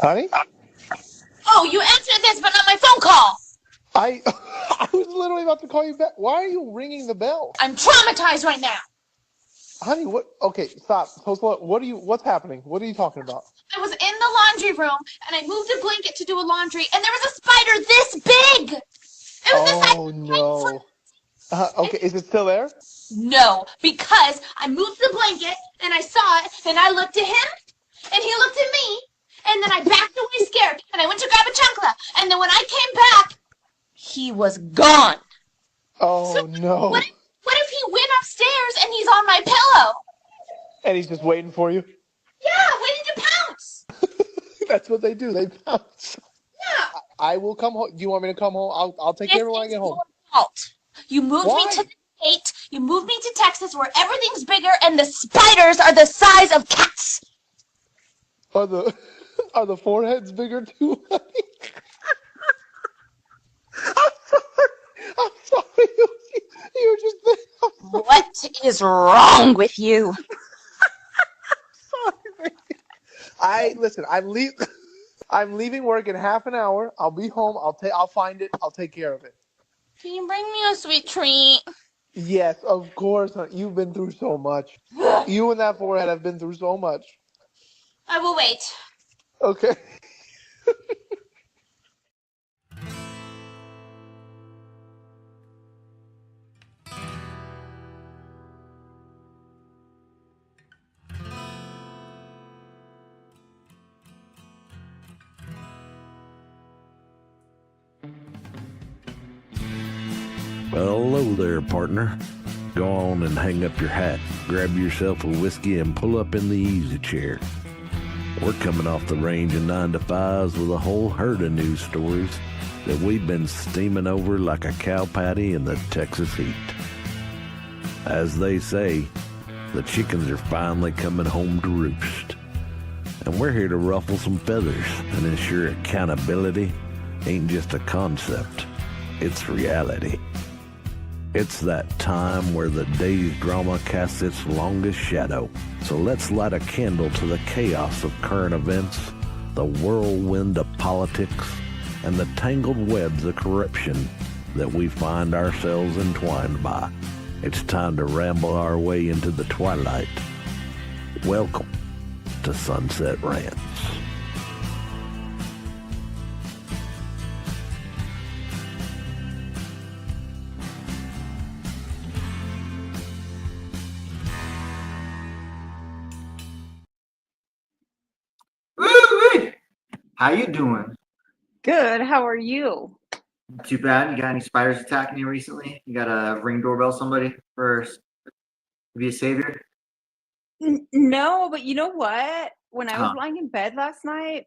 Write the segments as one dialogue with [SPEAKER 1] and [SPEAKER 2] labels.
[SPEAKER 1] Honey?
[SPEAKER 2] Oh, you answered this, but not my phone call.
[SPEAKER 1] I I was literally about to call you back. Why are you ringing the bell?
[SPEAKER 2] I'm traumatized right now.
[SPEAKER 1] Honey, what? Okay, stop. What's happening? What are you talking about?
[SPEAKER 2] I was in the laundry room, and I moved a blanket to do a laundry, and there was a spider this big. It was the size
[SPEAKER 1] Oh,
[SPEAKER 2] of
[SPEAKER 1] no.
[SPEAKER 2] and
[SPEAKER 1] Okay, is it still there?
[SPEAKER 2] no, because I moved the blanket, and I saw it, and I looked at him, and he looked at me, and then I backed away scared, and I went to grab a chancla, and then when I came back, he was gone. So
[SPEAKER 1] Oh,
[SPEAKER 2] what
[SPEAKER 1] no.
[SPEAKER 2] if, what if he went upstairs and he's on my pillow?
[SPEAKER 1] And he's just waiting for you?
[SPEAKER 2] Yeah, waiting to pounce.
[SPEAKER 1] That's what they do. They pounce.
[SPEAKER 2] Yeah.
[SPEAKER 1] I will come home. Do you want me to come home? I'll take
[SPEAKER 2] This
[SPEAKER 1] care of it when I
[SPEAKER 2] is
[SPEAKER 1] get home.
[SPEAKER 2] your fault. You moved me to
[SPEAKER 1] Why?
[SPEAKER 2] the state. You moved me to Texas where everything's bigger and the spiders are the size of cats.
[SPEAKER 1] Are the are the foreheads bigger too? I'm sorry. I'm sorry. You're just
[SPEAKER 2] What is wrong with you?
[SPEAKER 1] sorry. Listen. I'm leaving work in half an hour. I'll be home. I'll find it. I'll take care of it.
[SPEAKER 2] Can you bring me a sweet treat?
[SPEAKER 1] Yes, of course. You've been through so much. You and that forehead have been through so much.
[SPEAKER 2] I will wait.
[SPEAKER 1] Okay.
[SPEAKER 3] Well, hello there, partner. Go on and hang up your hat, grab yourself a whiskey, and pull up in the easy chair. We're coming off the range of 9 to 5s with a whole herd of news stories that we've been steaming over like a cow patty in the Texas heat. As they say, the chickens are finally coming home to roost. And we're here to ruffle some feathers and ensure accountability ain't just a concept, it's reality. It's that time where the day's drama casts its longest shadow. So let's light a candle to the chaos of current events, the whirlwind of politics, and the tangled webs of corruption that we find ourselves entwined by. It's time to ramble our way into the twilight. Welcome to Sunset Rants.
[SPEAKER 4] Woo-wee! How you doing?
[SPEAKER 5] Good. How are you?
[SPEAKER 4] Not too bad. You got any spiders attacking you recently? You got to ring doorbell somebody to be a savior?
[SPEAKER 5] No, but you know what? When I was
[SPEAKER 4] Huh.
[SPEAKER 5] lying in bed last night,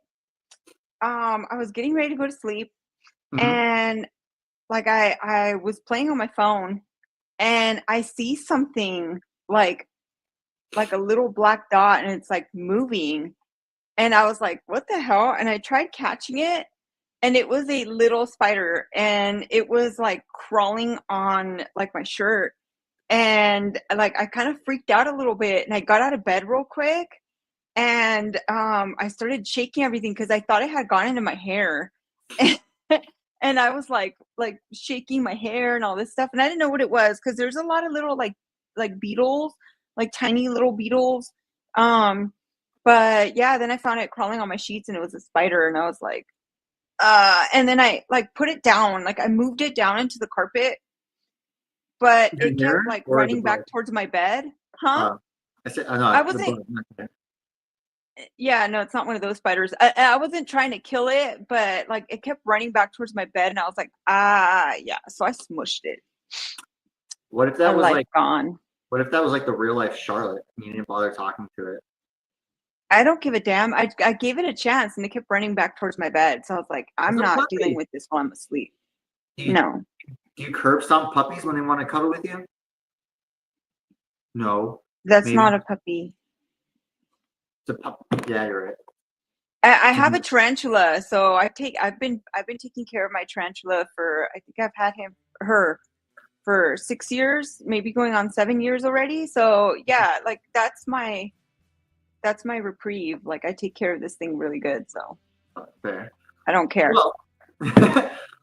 [SPEAKER 5] I was getting ready to go to sleep,
[SPEAKER 4] Mhm.
[SPEAKER 5] and like I was playing on my phone, and I see something like a little black dot, and it's like moving, and I was like, "What the hell?" And I tried catching it, and it was a little spider, and it was like crawling on like my shirt. And like I kind of freaked out a little bit, and I got out of bed real quick, and I started shaking everything because I thought it had gone into my hair. And I was like shaking my hair and all this stuff, and I didn't know what it was because there's a lot of little like beetles, like tiny little beetles. Um, but yeah, then I found it crawling on my sheets, and it was a spider, and I was like, and then I like put it down, like I moved it down into the carpet, but
[SPEAKER 4] The
[SPEAKER 5] it kept
[SPEAKER 4] mirror
[SPEAKER 5] like
[SPEAKER 4] or the
[SPEAKER 5] running
[SPEAKER 4] bug?
[SPEAKER 5] back towards my bed. Huh?
[SPEAKER 4] I said,
[SPEAKER 5] I
[SPEAKER 4] no, the
[SPEAKER 5] wasn't.
[SPEAKER 4] bug. Okay.
[SPEAKER 5] Yeah, no, it's not one of those spiders. I wasn't trying to kill it, but like it kept running back towards my bed, and I was like, yeah. So I smushed it.
[SPEAKER 4] What if
[SPEAKER 5] My
[SPEAKER 4] that was
[SPEAKER 5] life
[SPEAKER 4] like?
[SPEAKER 5] gone.
[SPEAKER 4] What if that was like the real life Charlotte, and you didn't bother talking to it?
[SPEAKER 5] I don't give a damn. I gave it a chance, and it kept running back towards my bed. So I was like, I'm
[SPEAKER 4] It's a
[SPEAKER 5] not dealing
[SPEAKER 4] puppy.
[SPEAKER 5] with this while I'm asleep.
[SPEAKER 4] Do you,
[SPEAKER 5] No,
[SPEAKER 4] do you curb stomp puppies when they want to cuddle with you? No,
[SPEAKER 5] that's
[SPEAKER 4] maybe
[SPEAKER 5] not a puppy.
[SPEAKER 4] it's a pup. Yeah, you're right.
[SPEAKER 5] I
[SPEAKER 4] Do
[SPEAKER 5] have a
[SPEAKER 4] you-
[SPEAKER 5] tarantula, so I've been taking care of my tarantula for, I think I've had her for 6 years, maybe going on 7 years already. So yeah, like that's my reprieve. Like I take care of this thing really good, so
[SPEAKER 4] Fair.
[SPEAKER 5] I don't care.
[SPEAKER 4] Well,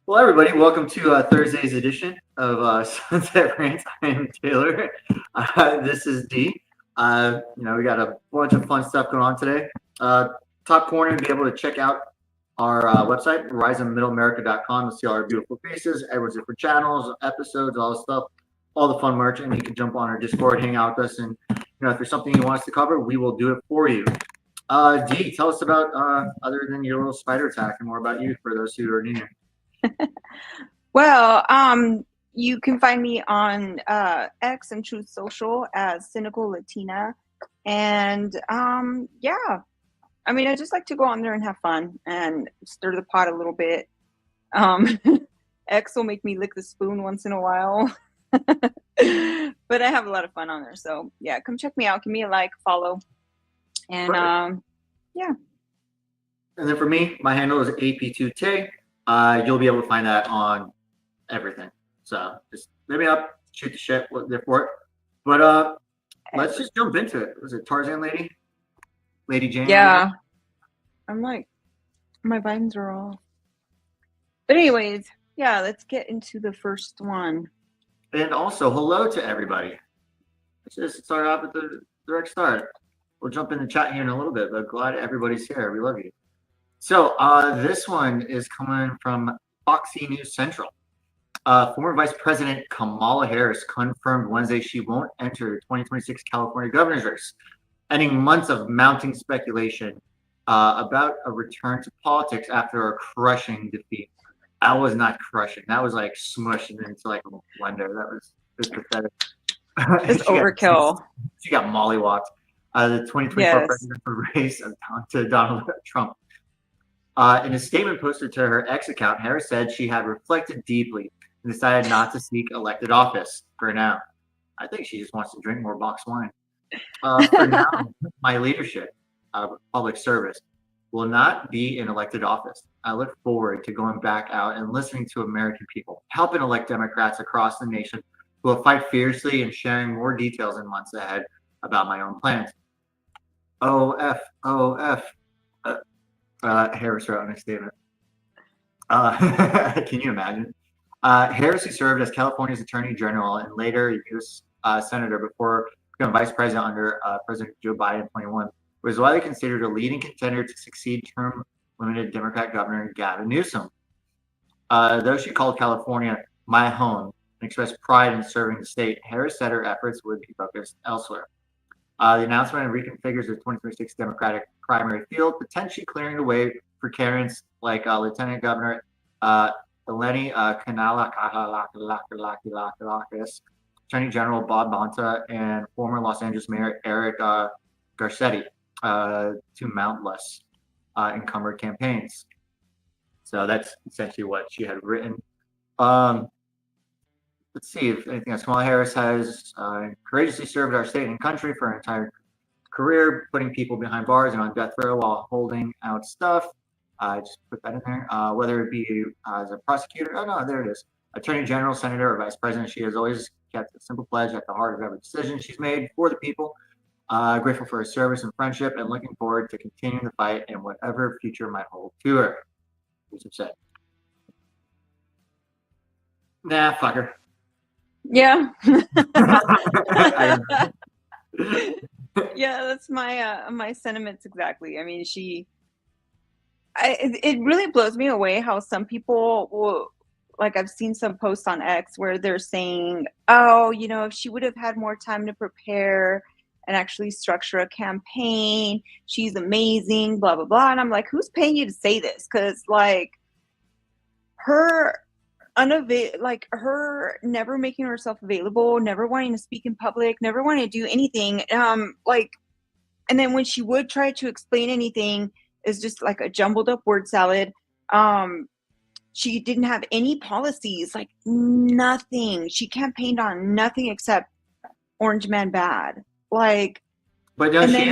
[SPEAKER 4] well, everybody, welcome to Thursday's edition of Sunset Rants. I am Taylor. This is Dee. We got a bunch of fun stuff going on today. Top corner, be able to check out our website, horizonmiddleamerica.com, to see all our beautiful faces, everyone's different channels, episodes, all the stuff, all the fun merch, and you can jump on our Discord, hang out with us, and if there's something you want us to cover, we will do it for you. Dee, tell us about other than your little spider attack, and more about you for those who are new.
[SPEAKER 5] Well, you can find me on X and Truth Social as Cynical Latina, and yeah. I mean, I just like to go on there and have fun and stir the pot a little bit. X will make me lick the spoon once in a while. But I have a lot of fun on there. So, yeah, come check me out. Give me a like, follow. And, yeah.
[SPEAKER 4] And then for me, my handle is AP2Tay. You'll be able to find that on everything. So just hit me up, shoot the shit, what they're for it. But let's just jump into it. Was it Tarzan Lady? Lady Jane?
[SPEAKER 5] Yeah. I'm like, my vines are off. But anyways, yeah, let's get into the first one.
[SPEAKER 4] And also, hello to everybody. Let's just start off with the direct start. We'll jump in the chat here in a little bit, but glad everybody's here. We love you. So this one is coming from Foxy News Central. Former Vice President Kamala Harris confirmed Wednesday she won't enter the 2026 California governor's race, ending months of mounting speculation about a return to politics after a crushing defeat. That was not crushing. That was like smushed into like a blender. That was pathetic.
[SPEAKER 5] It's overkill.
[SPEAKER 4] She got mollywalked. The 2024 presidential race to Donald Trump. In a statement posted to her X account, Harris said she had reflected deeply and decided not to seek elected office for now. I think she just wants to drink more box wine. For now, my leadership of public service will not be in elected office. I look forward to going back out and listening to American people, helping elect Democrats across the nation who will fight fiercely and sharing more details in months ahead about my own plans. OF. Harris wrote in a statement. Can you imagine? Harris, who served as California's Attorney General and later U.S. Senator before becoming Vice President under President Joe Biden in 2021, was widely considered a leading contender to succeed term-limited Democrat Governor Gavin Newsom. Though she called California my home and expressed pride in serving the state, Harris said her efforts would be focused elsewhere. The announcement reconfigures the 2026 Democratic primary field, potentially clearing the way for candidates like Lieutenant Governor Eleni Kanalakis, Attorney General Bob Bonta, and former Los Angeles Mayor Eric Garcetti to mount less encumbered campaigns. So that's essentially what she had written. Let's see if anything else. Kamala Harris has courageously served our state and country for her entire career, putting people behind bars and on death row while holding out stuff. Just put that in there. Whether it be as a prosecutor, oh no, there it is. Attorney General, Senator, or Vice President, she has always kept a simple pledge at the heart of every decision she's made for the people. Grateful for her service and friendship, and looking forward to continuing the fight and whatever future might hold to her. Here's what said. Nah, fuck her.
[SPEAKER 5] Yeah. Yeah, that's my sentiments exactly. I mean, it really blows me away how some people will, like, I've seen some posts on X where they're saying, oh, if she would have had more time to prepare and actually structure a campaign, she's amazing, blah, blah, blah. And I'm like, who's paying you to say this? Because, like, her never making herself available, never wanting to speak in public, never wanting to do anything. And then when she would try to explain anything, is just like a jumbled up word salad. She didn't have any policies, like nothing. She campaigned on nothing except Orange Man bad. Like,
[SPEAKER 4] but no, she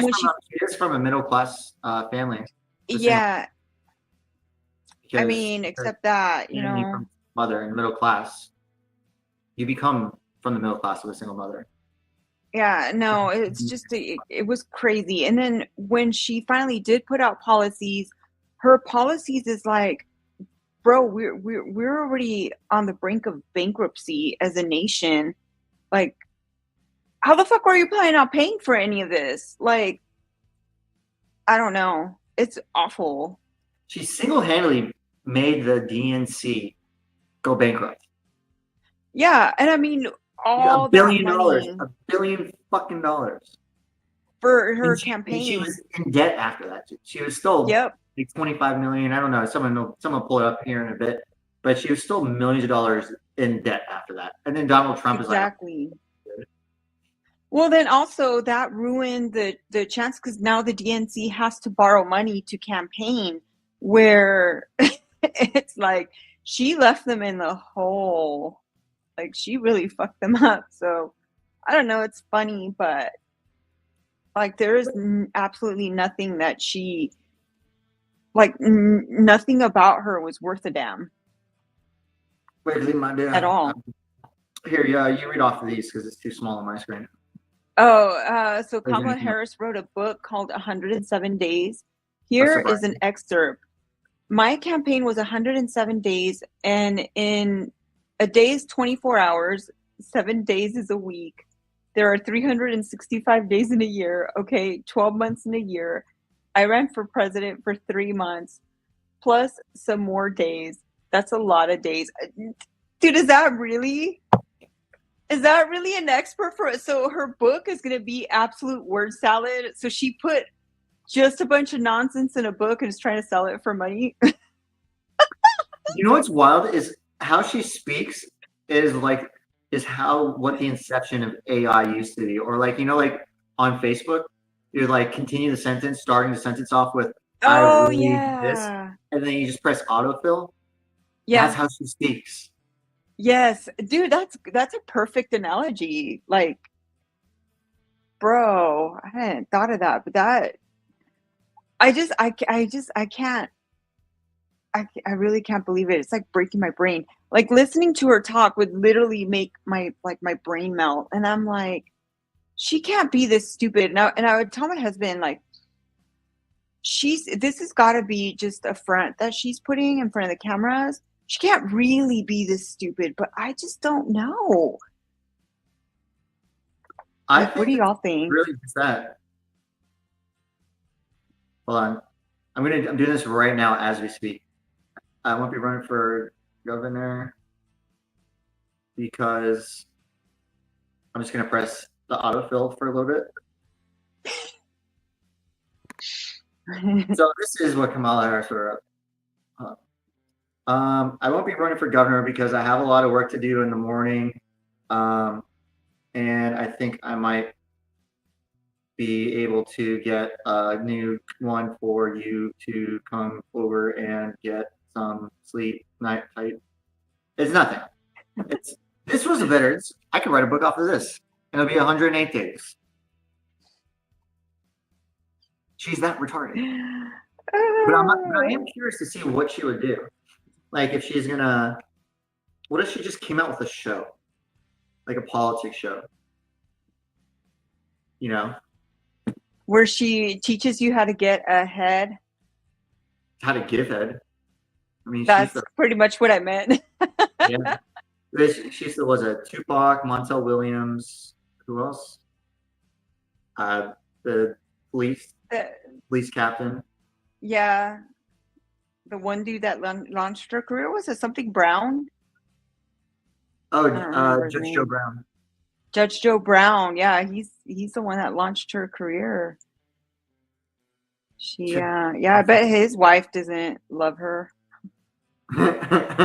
[SPEAKER 4] is from a middle class family.
[SPEAKER 5] Yeah. I mean, except that,
[SPEAKER 4] from mother and middle class, you become from the middle class with a single mother.
[SPEAKER 5] Yeah, no, it's just it was crazy. And then when she finally did put out policies, her policies is like, bro, we're already on the brink of bankruptcy as a nation. Like, how the fuck are you planning on paying for any of this? Like, I don't know. It's awful.
[SPEAKER 4] She single-handedly made the DNC go bankrupt.
[SPEAKER 5] Yeah, and I mean all
[SPEAKER 4] $1
[SPEAKER 5] that
[SPEAKER 4] billion,
[SPEAKER 5] money
[SPEAKER 4] $1 billion fucking dollars.
[SPEAKER 5] for her
[SPEAKER 4] And
[SPEAKER 5] campaign.
[SPEAKER 4] she was in debt after that. She was still
[SPEAKER 5] Yep.
[SPEAKER 4] like 25 million. I don't know. Someone pull it up here in a bit. But she was still millions of dollars in debt after that. And then Donald Trump
[SPEAKER 5] Exactly.
[SPEAKER 4] is like,
[SPEAKER 5] Well, then also that ruined the chance because now the DNC has to borrow money to campaign, where it's like she left them in the hole. Like she really fucked them up. So I don't know. It's funny, but like there is absolutely nothing that she like nothing about her was worth a damn
[SPEAKER 4] wait, leave my
[SPEAKER 5] at all.
[SPEAKER 4] Here, yeah, you read off of these because it's too small on my screen.
[SPEAKER 5] Oh, so
[SPEAKER 4] There's
[SPEAKER 5] Kamala
[SPEAKER 4] anything else?
[SPEAKER 5] Harris wrote a book called 107 Days. Here is an excerpt. My campaign was 107 days, and in a day is 24 hours, 7 days is a week. There are 365 days in a year, okay, 12 months in a year. I ran for president for 3 months, plus some more days. That's a lot of days. Dude, is that really an expert for it? So her book is going to be absolute word salad. So she put just a bunch of nonsense in a book and is trying to sell it for money.
[SPEAKER 4] You know what's wild is how she speaks is how what the inception of AI used to be, or like on Facebook, you like continue the sentence, starting the sentence off with "I
[SPEAKER 5] Oh
[SPEAKER 4] really did this,"
[SPEAKER 5] yeah.
[SPEAKER 4] and then you just press autofill.
[SPEAKER 5] Yeah.
[SPEAKER 4] That's how she speaks.
[SPEAKER 5] Yes, dude, that's a perfect analogy. Like, bro, I hadn't thought of that, but that I can't. I really can't believe it. It's like breaking my brain. Like listening to her talk would literally make my brain melt. And I'm like, she can't be this stupid. And I would tell my husband, like, this has got to be just a front that she's putting in front of the cameras. She can't really be this stupid, but I just don't know. Like, what do y'all think?
[SPEAKER 4] Really, is that? Hold on, I'm doing this right now as we speak. I won't be running for governor because I'm just gonna press the autofill for a little bit. So this is what Kamala Harris wrote. I won't be running for governor because I have a lot of work to do in the morning, and I think I might be able to get a new one for you to come over and get some sleep night. It's nothing. This was I could write a book off of this, and it'll be 108 days. She's that retarded. But I am curious to see what she would do. Like if she's gonna, what if she just came out with a show, like a politics show? You know,
[SPEAKER 5] where she teaches you how to get ahead.
[SPEAKER 4] how to give head. I mean,
[SPEAKER 5] that's pretty much what I meant.
[SPEAKER 4] Yeah, she was a Tupac, Montel Williams. Who else? The police captain.
[SPEAKER 5] Yeah, the one dude that launched her career, was it something Brown?
[SPEAKER 4] Oh, Judge Joe Brown.
[SPEAKER 5] Judge Joe Brown. Yeah, he's the one that launched her career. Yeah, I bet his wife doesn't love her. Yeah,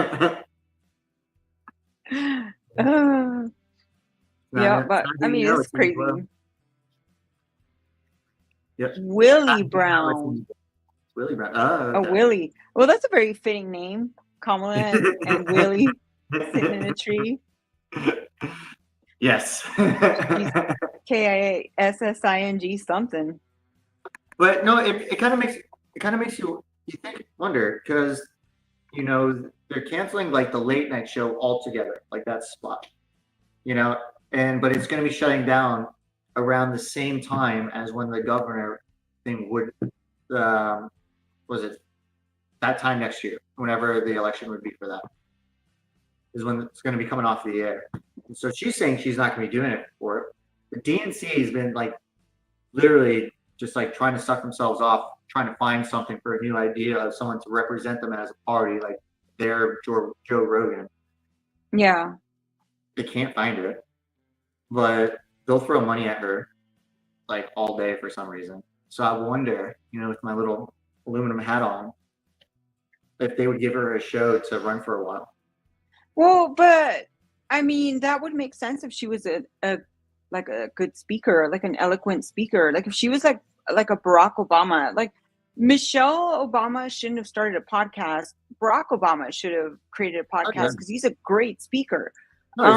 [SPEAKER 5] but I mean, it's crazy.
[SPEAKER 4] Yep.
[SPEAKER 5] Willie Brown.
[SPEAKER 4] Willie Brown. Oh, okay.
[SPEAKER 5] Willie. Well, that's a very fitting name. Kamala and Willie sitting in a tree.
[SPEAKER 4] Yes.
[SPEAKER 5] KISSING something.
[SPEAKER 4] But no, it kind of makes you wonder, because they're canceling like the late night show altogether, like that spot, but it's going to be shutting down around the same time as when the governor thing would, was it that time next year, whenever the election would be for that, is when it's going to be coming off the air. And so she's saying she's not going to be doing it for it. The DNC has been like literally just like trying to suck themselves off, trying to find something for a new idea of someone to represent them as a party, like their Joe Rogan.
[SPEAKER 5] Yeah.
[SPEAKER 4] They can't find it, but they'll throw money at her like all day for some reason. So I wonder, with my little aluminum hat on, if they would give her a show to run for a while.
[SPEAKER 5] Well, but I mean, that would make sense if she was a good speaker, like an eloquent speaker. Like if she was like a Barack Obama, like Michelle Obama shouldn't have started a podcast. Barack Obama should have created a podcast because he's a great speaker.
[SPEAKER 4] No, he's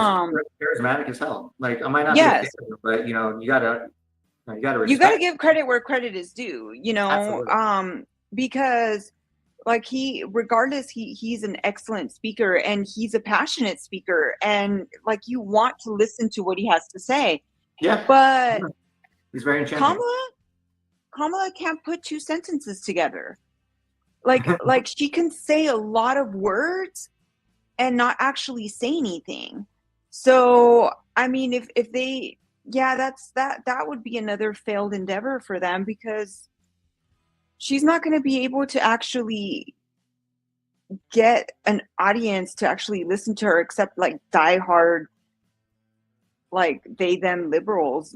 [SPEAKER 4] charismatic as hell. Like I might not be a fan of him, but you gotta respect.
[SPEAKER 5] You gotta give credit where credit is due,
[SPEAKER 4] Absolutely.
[SPEAKER 5] because like he's an excellent speaker and he's a passionate speaker and like you want to listen to what he has to say.
[SPEAKER 4] Yeah.
[SPEAKER 5] But
[SPEAKER 4] he's very enchanting.
[SPEAKER 5] Kamala can't put two sentences together. Like she can say a lot of words and not actually say anything. So I mean if they that would be another failed endeavor for them because she's not going to be able to actually get an audience to actually listen to her except like diehard like they them liberals,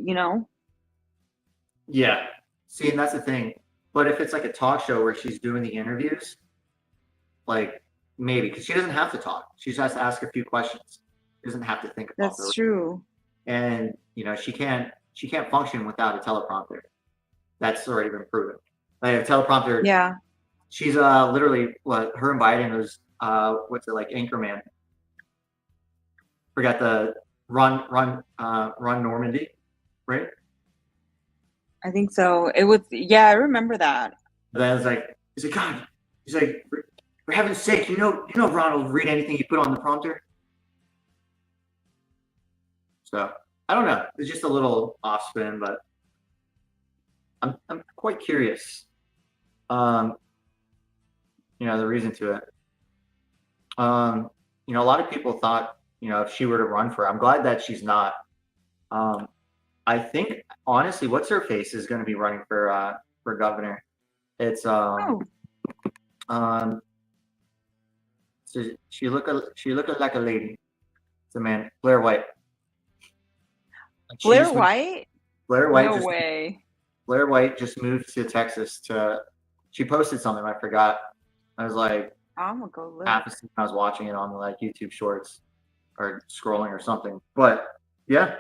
[SPEAKER 4] Yeah. See, and that's the thing. But if it's like a talk show where she's doing the interviews, like maybe because she doesn't have to talk. She just has to ask a few questions. She doesn't have to think about
[SPEAKER 5] That's true.
[SPEAKER 4] And she can't function without a teleprompter. That's already been proven. Like a teleprompter.
[SPEAKER 5] Yeah.
[SPEAKER 4] She's literally her and Biden was what's it like Anchorman. Forgot the Ron Normandy, right?
[SPEAKER 5] I think so. It was I remember that.
[SPEAKER 4] Then it's like he's like God. He's like for heaven's sake, Ron will read anything you put on the prompter. So I don't know. It's just a little off spin, but I'm quite curious. The reason to it. A lot of people thought, if she were to run for it, I'm glad that she's not. I think honestly, what's her face is going to be running for governor. It's so she looked like a lady. It's a man, Blair White.
[SPEAKER 5] Blair White?
[SPEAKER 4] Blair White.
[SPEAKER 5] No way.
[SPEAKER 4] Blair White just moved to Texas she posted something, I forgot. I was like,
[SPEAKER 5] I'm gonna go look.
[SPEAKER 4] Half a second I was watching it on like YouTube Shorts or scrolling or something. But yeah,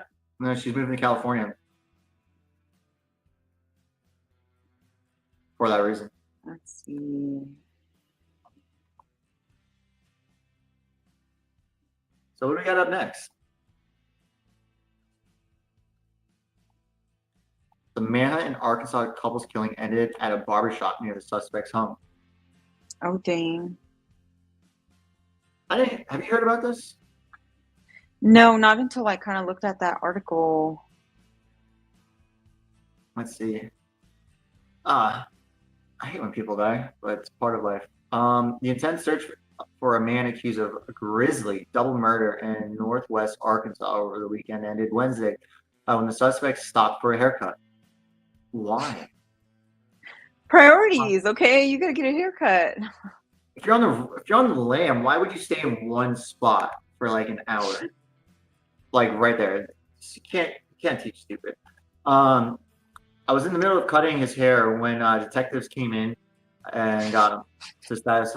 [SPEAKER 4] she's moving to California for that reason.
[SPEAKER 5] Let's see.
[SPEAKER 4] So what do we got up next? The manhunt in Arkansas couple's killing ended at a barbershop near the suspect's home.
[SPEAKER 5] Oh, dang.
[SPEAKER 4] Have you heard about this?
[SPEAKER 5] No, not until I kind of looked at that article.
[SPEAKER 4] Let's see. I hate when people die, but it's part of life. The intense search for a man accused of a grisly double murder in northwest Arkansas over the weekend ended Wednesday when the suspect stopped for a haircut. Why?
[SPEAKER 5] Priorities, okay? You gotta get a haircut.
[SPEAKER 4] If you're on the lam, why would you stay in one spot for like an hour? Like right there. You can't teach stupid. I was in the middle of cutting his hair when detectives came in and got him. This guy's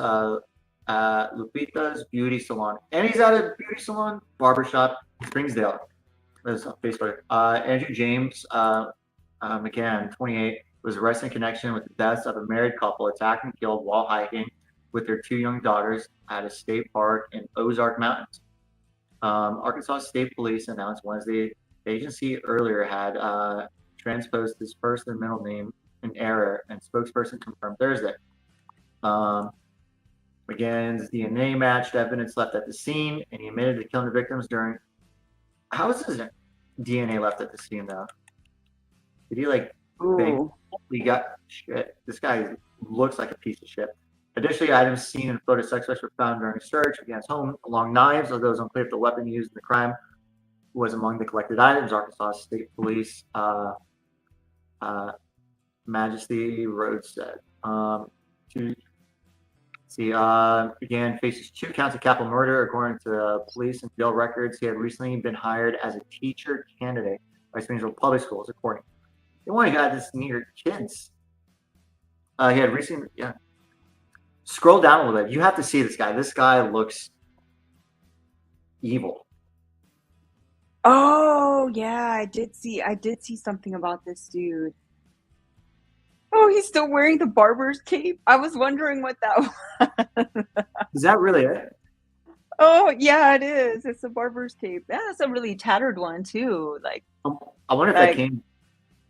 [SPEAKER 4] Lupita's Beauty Salon. And he's at a beauty salon, barbershop, Springsdale. There's on Facebook. Andrew James McCann, 28, was arrested in connection with the deaths of a married couple attacked and killed while hiking with their two young daughters at a state park in Ozark Mountains. Arkansas State Police announced Wednesday the agency earlier had transposed his first and middle name in error, and spokesperson confirmed Thursday. McGann's DNA matched evidence left at the scene, and he admitted to killing the victims during. How is his DNA left at the scene, though? Did he like bang?
[SPEAKER 5] Ooh.
[SPEAKER 4] He got shit. This guy looks like a piece of shit. Additionally, items seen in photo suspects were found during a search against his home, along knives, although it was unclear if the weapon used in the crime was among the collected items. Arkansas State Police Majesty Road said. To see, began faces 2 counts of capital murder, according to police and jail records. He had recently been hired as a teacher candidate by Springfield Public Schools, according. They want to get this near kids. He had recently, yeah. Scroll down a little bit. You have to see this guy. This guy looks evil.
[SPEAKER 5] Oh yeah, I did see something about this dude. Oh, he's still wearing the barber's cape. I was wondering what that was.
[SPEAKER 4] Is that really it?
[SPEAKER 5] Oh yeah, it is. It's a barber's cape. Yeah, it's a really tattered one too. Like,
[SPEAKER 4] I wonder if that came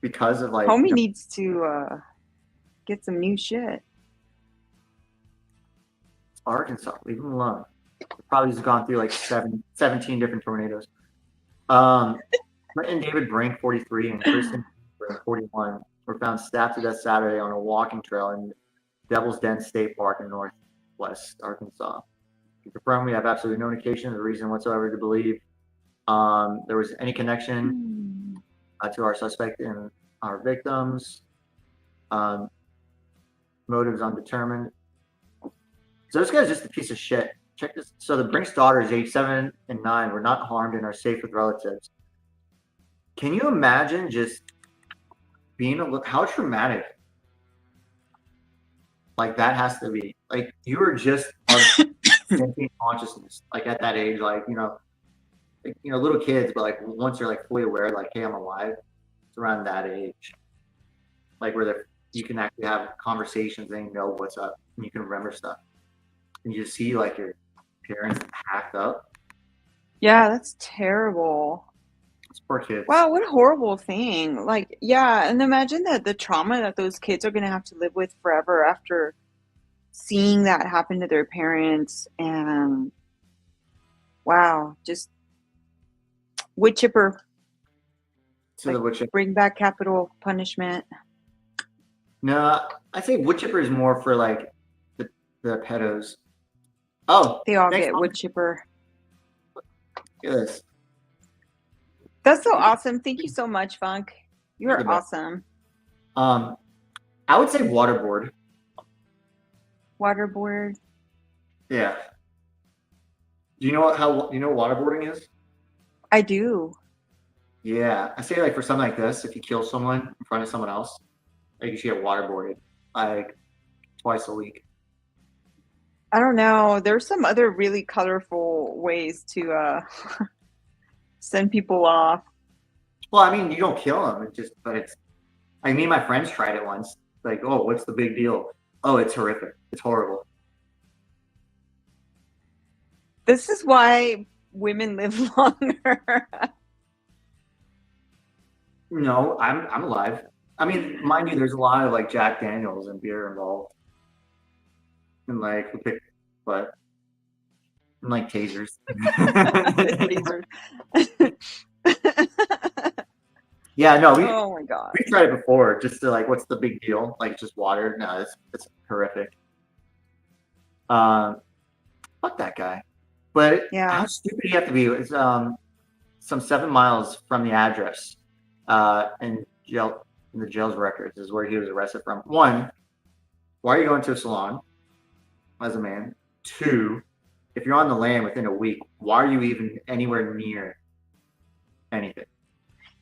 [SPEAKER 4] because of like
[SPEAKER 5] homie needs to get some new shit.
[SPEAKER 4] Arkansas, leave him alone. Probably just gone through like 17 different tornadoes. Clinton David Brink, 43, and Kristen 41 were found stabbed to death Saturday on a walking trail in Devil's Den State Park in northwest Arkansas. To confirm, we have absolutely no indication of the reason whatsoever to believe there was any connection to our suspect and our victims. Motives undetermined. So this guy's just a piece of shit. Check this. So the Brink's daughters, age 7 and 9, were not harmed and are safe with relatives. Can you imagine just being how traumatic like that has to be? Like you were just thinking consciousness, like at that age, like little kids, but like once you're like fully aware, like, hey, I'm alive. It's around that age, like where you can actually have conversations and you know what's up and you can remember stuff. And you see like your parents hacked up.
[SPEAKER 5] Yeah, that's terrible.
[SPEAKER 4] Those poor kids.
[SPEAKER 5] Wow, what a horrible thing. Like, yeah, and imagine the trauma that those kids are going to have to live with forever after seeing that happen to their parents. And wow, just wood chipper.
[SPEAKER 4] So the wood chipper.
[SPEAKER 5] Bring back capital punishment.
[SPEAKER 4] No, I say wood chipper is more for like the pedos. Oh,
[SPEAKER 5] they all get wood chipper.
[SPEAKER 4] Look at this.
[SPEAKER 5] That's so awesome. Thank you so much, Funk. You're awesome.
[SPEAKER 4] I would say waterboard.
[SPEAKER 5] Waterboard.
[SPEAKER 4] Yeah. Do you know what waterboarding is?
[SPEAKER 5] I do.
[SPEAKER 4] Yeah, I say like for something like this, if you kill someone in front of someone else, like you should get waterboarded like twice a week.
[SPEAKER 5] I don't know. There's some other really colorful ways to send people off.
[SPEAKER 4] Well, I mean, you don't kill them. I mean, my friends tried it once. Like, oh, what's the big deal? Oh, it's horrific. It's horrible.
[SPEAKER 5] This is why women live longer.
[SPEAKER 4] No, I'm alive. I mean, mind you, there's a lot of like Jack Daniels and beer involved. And like but and like tasers. Yeah, no,
[SPEAKER 5] oh my god,
[SPEAKER 4] we tried it before just to like, what's the big deal? Like just water? No, it's horrific. Fuck that guy. But
[SPEAKER 5] yeah,
[SPEAKER 4] how stupid do you have to be? It's some 7 miles from the address in the jail's records is where he was arrested from. 1, why are you going to a salon as a man? 2, if you're on the land within a week, why are you even anywhere near anything?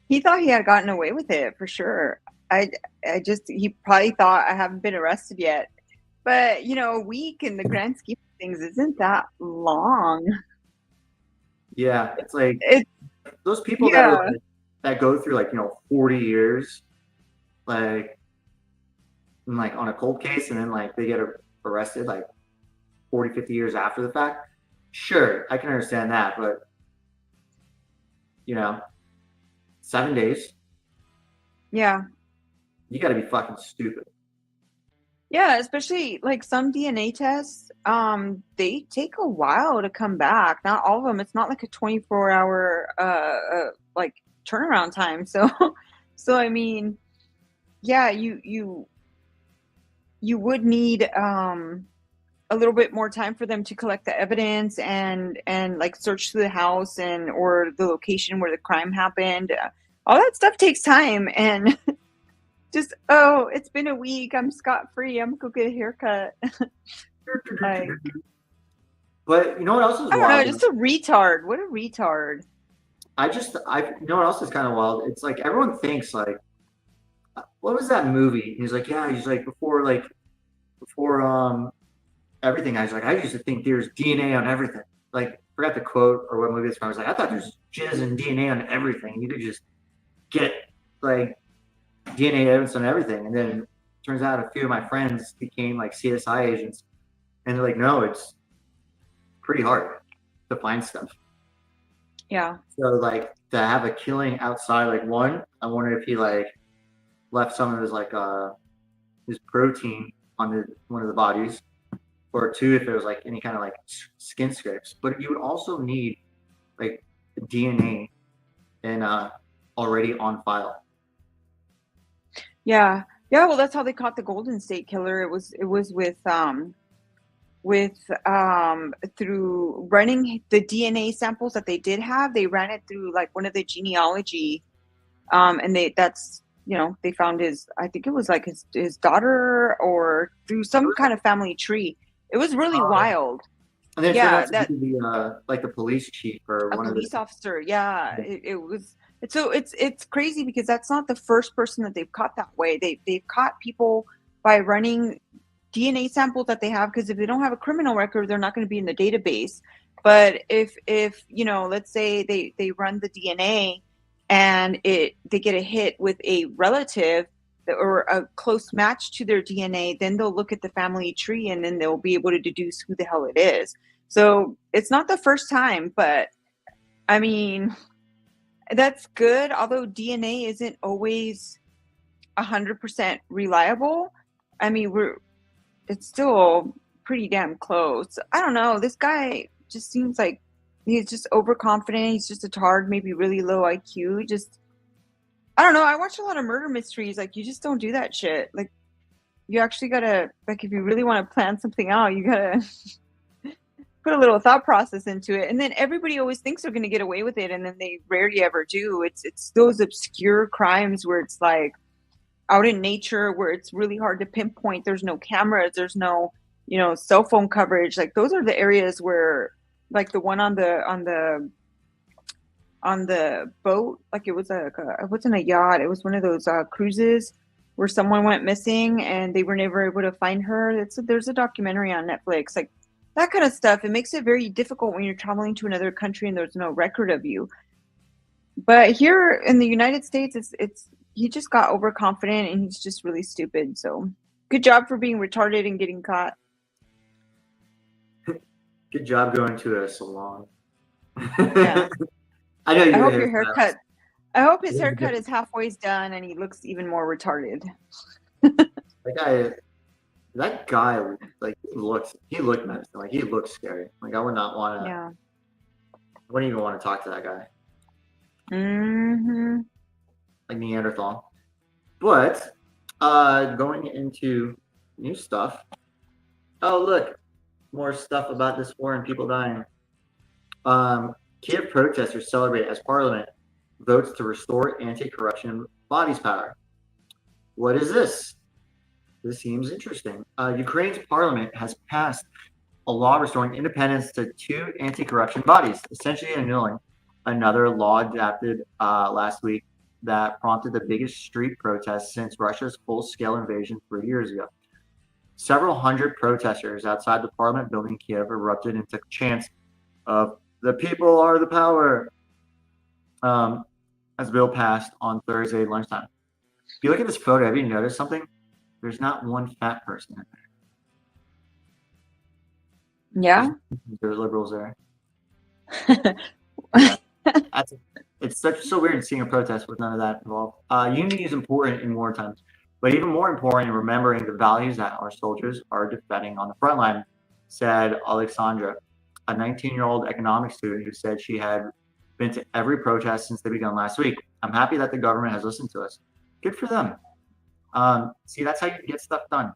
[SPEAKER 5] He thought he had gotten away with it for sure. He probably thought I haven't been arrested yet. But, a week in the grand scheme of things isn't that long.
[SPEAKER 4] Yeah, it's like those people that go through like, 40 years, like on a cold case, and then like they get arrested like 40, 50 years after the fact. Sure, I can understand that, but 7 days.
[SPEAKER 5] Yeah.
[SPEAKER 4] You got to be fucking stupid.
[SPEAKER 5] Yeah, especially like some DNA tests, they take a while to come back. Not all of them. It's not like a 24-hour like turnaround time. So I mean, yeah, you would need a little bit more time for them to collect the evidence and like search through the house and or the location where the crime happened. All that stuff takes time, and just, oh, it's been a week, I'm scot free, I'm gonna go get a haircut. Like,
[SPEAKER 4] But you know what else is
[SPEAKER 5] I don't know,
[SPEAKER 4] wild?
[SPEAKER 5] just a retard. What a retard.
[SPEAKER 4] You know what else is kind of wild? It's like everyone thinks like, what was that movie? He's like, yeah, he's like before everything. I was like, I used to think there's DNA on everything. Like, forgot the quote or what movie it's from. I was like, I thought there's jizz and DNA on everything. You could just get like DNA evidence on everything. And then it turns out a few of my friends became like CSI agents, and they're like, no, it's pretty hard to find stuff.
[SPEAKER 5] Yeah.
[SPEAKER 4] So like to have a killing outside, like one, I wonder if he like left some of his like his protein on one of the bodies, or two, if it was like any kind of like skin scrapes. But you would also need like DNA and already on file.
[SPEAKER 5] Yeah. Yeah, well, that's how they caught the Golden State Killer. It was with through running the DNA samples that they did have. They ran it through like one of the genealogy, and they found his, I think it was like his daughter, or through some kind of family tree. It was really wild.
[SPEAKER 4] And then
[SPEAKER 5] Yeah,
[SPEAKER 4] it turned out to be like the police chief or
[SPEAKER 5] a
[SPEAKER 4] one of
[SPEAKER 5] police
[SPEAKER 4] the
[SPEAKER 5] officer. Yeah, it was. It's crazy because that's not the first person that they've caught that way. They've caught people by running DNA samples that they have, because if they don't have a criminal record, they're not going to be in the database. But if let's say they run the DNA and they get a hit with a relative or a close match to their DNA, then they'll look at the family tree and then they'll be able to deduce who the hell it is. So it's not the first time, but I mean, that's good. Although DNA isn't always 100% reliable. I mean, it's still pretty damn close. I don't know. This guy just seems like he's just overconfident. He's just a tard, maybe really low IQ. Just, I don't know. I watch a lot of murder mysteries. Like, you just don't do that shit. Like, you actually gotta, like, if you really want to plan something out, you gotta put a little thought process into it. And then everybody always thinks they're gonna get away with it, and then they rarely ever do. It's those obscure crimes where it's like out in nature, where it's really hard to pinpoint. There's no cameras, there's no cell phone coverage. Like, those are the areas where, like the one on the boat, like it wasn't a yacht, it was one of those cruises where someone went missing and they were never able to find her. There's a documentary on Netflix, like that kind of stuff. It makes it very difficult when you're traveling to another country and there's no record of you. But here in the United States, it's he just got overconfident and he's just really stupid. So good job for being retarded and getting caught.
[SPEAKER 4] Good job going to a salon.
[SPEAKER 5] Yeah.
[SPEAKER 4] I know
[SPEAKER 5] I hope
[SPEAKER 4] your
[SPEAKER 5] your haircut. I hope his haircut is halfway done and he looks even more retarded.
[SPEAKER 4] That guy, like he looked menacing. Like he looks scary. Like I would not want to.
[SPEAKER 5] Yeah.
[SPEAKER 4] I wouldn't even want to talk to that guy.
[SPEAKER 5] Mm-hmm.
[SPEAKER 4] Like Neanderthal. But going into new stuff. Oh look, more stuff about this war and people dying. Kiev protesters celebrate as parliament votes to restore anti-corruption bodies power. What is this? This seems interesting. Ukraine's parliament has passed a law restoring independence to two anti-corruption bodies, essentially annulling another law adopted last week that prompted the biggest street protests since Russia's full-scale invasion 3 years ago. Several hundred protesters outside the parliament building in Kiev erupted into chants of "The people are the power," as the bill passed on Thursday lunchtime. If you look at this photo, have you noticed something? There's not one fat person in there.
[SPEAKER 5] Yeah.
[SPEAKER 4] There's liberals there. Yeah. It's so weird seeing a protest with none of that involved. Unity is important in war times, but even more important in remembering the values that our soldiers are defending on the front line, said Alexandra, a 19-year-old economics student who said she had been to every protest since they began last week. I'm happy that the government has listened to us. Good for them. See, that's how you get stuff done.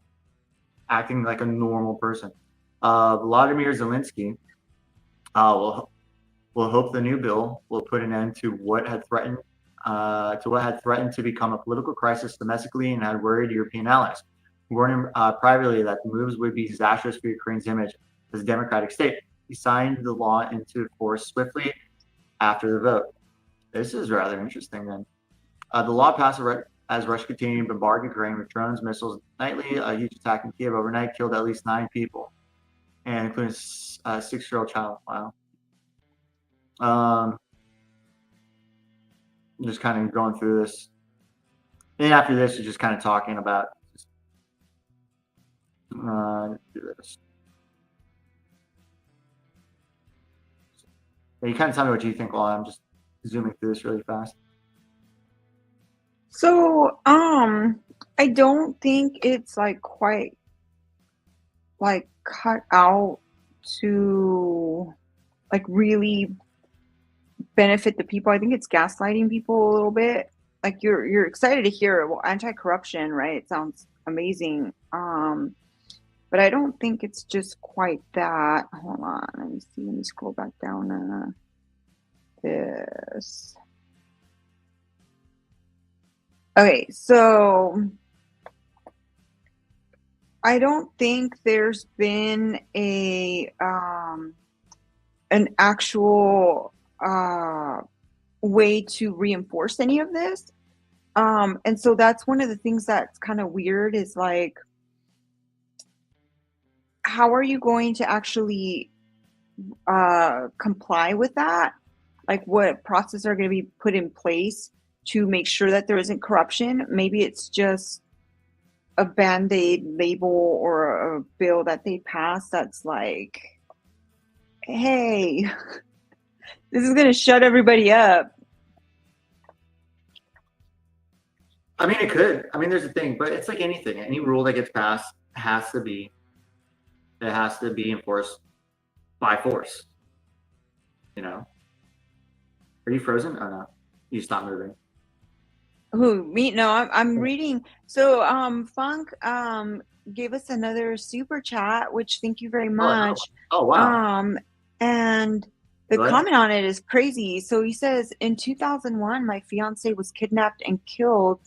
[SPEAKER 4] Acting like a normal person. Vladimir Zelensky will hope the new bill will put an end to what had threatened to become a political crisis domestically and had worried European allies, warning privately that the moves would be disastrous for Ukraine's image as a democratic state. He signed the law into force swiftly after the vote. This is rather interesting then. The law passed as Russia continued to bombard Ukraine with drones, missiles nightly. A huge attack in Kiev overnight killed at least 9 people, and including a 6-year-old child. Wow. I'm just kind of going through this. And after this, you're just kind of talking about do this. Yeah, you kind of tell me what you think while I'm just zooming through this really fast.
[SPEAKER 5] So, I don't think it's like quite like cut out to like really benefit the people. I think it's gaslighting people a little bit. Like you're excited to hear, well, anti-corruption, right? It sounds amazing. But I don't think it's just quite that. Hold on, let me see. Let me scroll back down this. Okay, so I don't think there's been an actual way to reinforce any of this. And so that's one of the things that's kind of weird is like, how are you going to actually comply with that? Like, what processes are going to be put in place to make sure that there isn't corruption? Maybe it's just a band-aid label or a bill that they pass that's like, hey, this is going to shut everybody up.
[SPEAKER 4] I mean, it could. I mean, there's a thing, but it's like anything. Any rule that gets passed has to be enforced by force. You know? Are you frozen? Oh no, you stopped moving.
[SPEAKER 5] Who, me? No, I'm reading. So Funk gave us another super chat, which thank you very much.
[SPEAKER 4] Oh wow.
[SPEAKER 5] And the
[SPEAKER 4] What?
[SPEAKER 5] comment on it is crazy. So he says, in 2001, my fiance was kidnapped and killed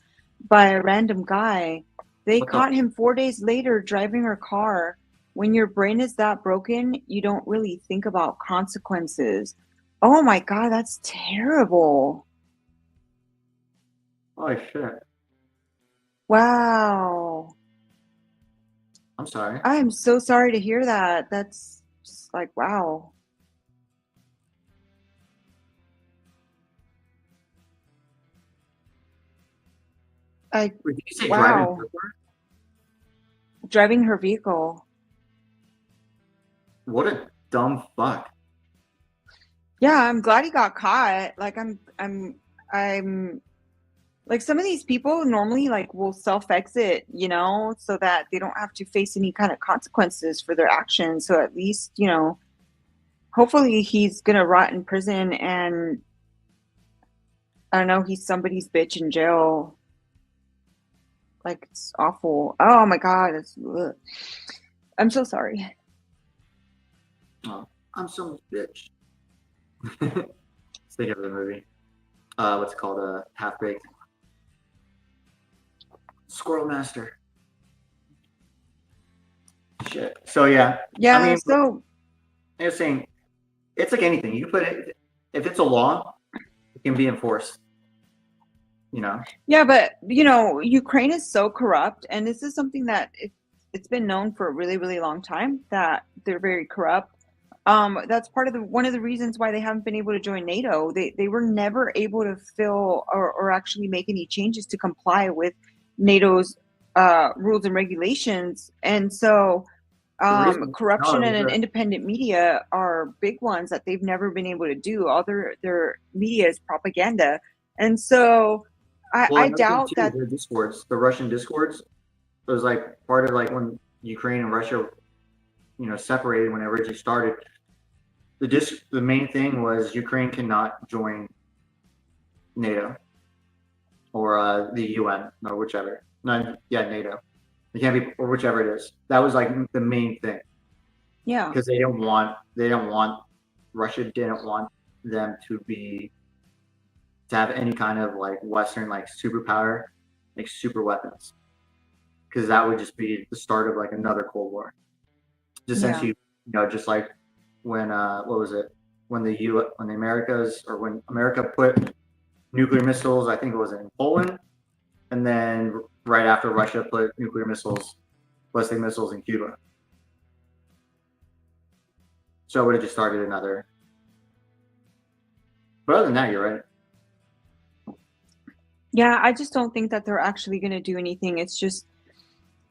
[SPEAKER 5] by a random guy. They caught him 4 days later driving her car. When your brain is that broken, you don't really think about consequences. Oh my God, that's terrible.
[SPEAKER 4] Oh shit.
[SPEAKER 5] Wow.
[SPEAKER 4] I'm sorry.
[SPEAKER 5] I am so sorry to hear that. That's just like, wow.
[SPEAKER 4] Wait, did you say
[SPEAKER 5] wow. Driving her vehicle.
[SPEAKER 4] What a dumb fuck.
[SPEAKER 5] Yeah, I'm glad he got caught. Like I'm like, some of these people normally like will self-exit, you know, so that they don't have to face any kind of consequences for their actions. So at least, you know, hopefully he's gonna rot in prison, and I don't know, he's somebody's bitch in jail. Like, it's awful. Oh my God, I'm so sorry.
[SPEAKER 4] Oh, I'm some bitch. Think of the movie. What's it called? Half Baked. Squirrel Master. Shit. So yeah.
[SPEAKER 5] Yeah.
[SPEAKER 4] I mean,
[SPEAKER 5] so
[SPEAKER 4] I was saying, it's like anything. You put it, if it's a law, it can be enforced. You know.
[SPEAKER 5] Yeah, but you know, Ukraine is so corrupt, and this is something that it's been known for a really, really long time that they're very corrupt. That's part of one of the reasons why they haven't been able to join NATO. They were never able to fill or actually make any changes to comply with NATO's rules and regulations, and so corruption and an independent media are big ones that they've never been able to do. All their media is propaganda, and so I doubt that
[SPEAKER 4] the discords, the Russian discords, was like part of like when Ukraine and Russia, you know, separated when it originally started. The main thing was Ukraine cannot join NATO or the UN or whichever. NATO. It can't be, or whichever it is. That was like the main thing.
[SPEAKER 5] Yeah.
[SPEAKER 4] Because Russia didn't want them to have any kind of like Western like superpower, like super weapons. Because that would just be the start of like another Cold War. Just essentially, just like when what was it? When when America put nuclear missiles, I think it was in Poland, and then right after Russia put nuclear missiles, ballistic missiles in Cuba. So it would have just started another. But other than that, you're right.
[SPEAKER 5] Yeah, I just don't think that they're actually going to do anything. It's just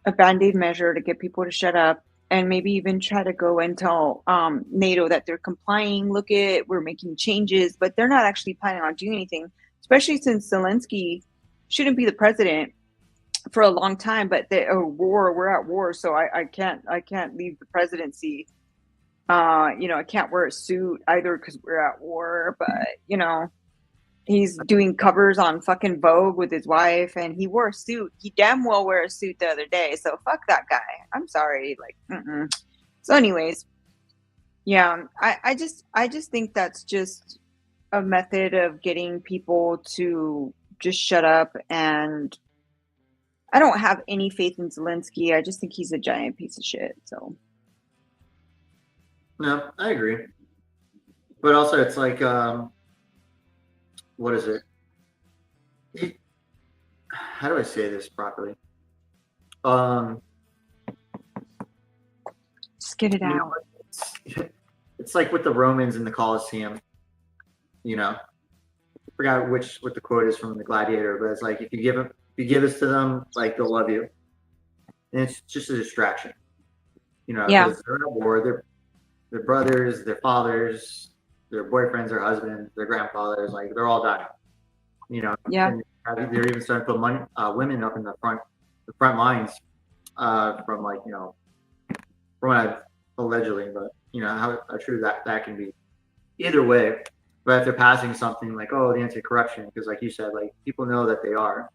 [SPEAKER 5] a band-aid measure to get people to shut up and maybe even try to go and tell NATO that they're complying. Look we're making changes, but they're not actually planning on doing anything, especially since Zelensky shouldn't be the president for a long time, but we're at war, so I can't leave the presidency. I can't wear a suit either because we're at war, but he's doing covers on fucking Vogue with his wife, and he wore a suit. He damn well wore a suit the other day, so fuck that guy. I'm sorry, So anyways, yeah, I just think that's just a method of getting people to just shut up, and I don't have any faith in Zelensky. I just think he's a giant piece of shit. So
[SPEAKER 4] No, I agree. But also, it's like, what is it? How do I say this properly?
[SPEAKER 5] just get it out.
[SPEAKER 4] It's like with the Romans in the Colosseum. I forgot what the quote is from the Gladiator, but it's like if you give this to them, like they'll love you, and it's just a distraction. Because they're at war, their brothers, their fathers, their boyfriends, their husbands, their grandfathers, like they're all dying.
[SPEAKER 5] Yeah.
[SPEAKER 4] And they're even starting to put women up in the front lines, from like from what I've allegedly, but how true that can be. Either way, but if they're passing something like, oh, the anti-corruption, because like you said, like people know that they are,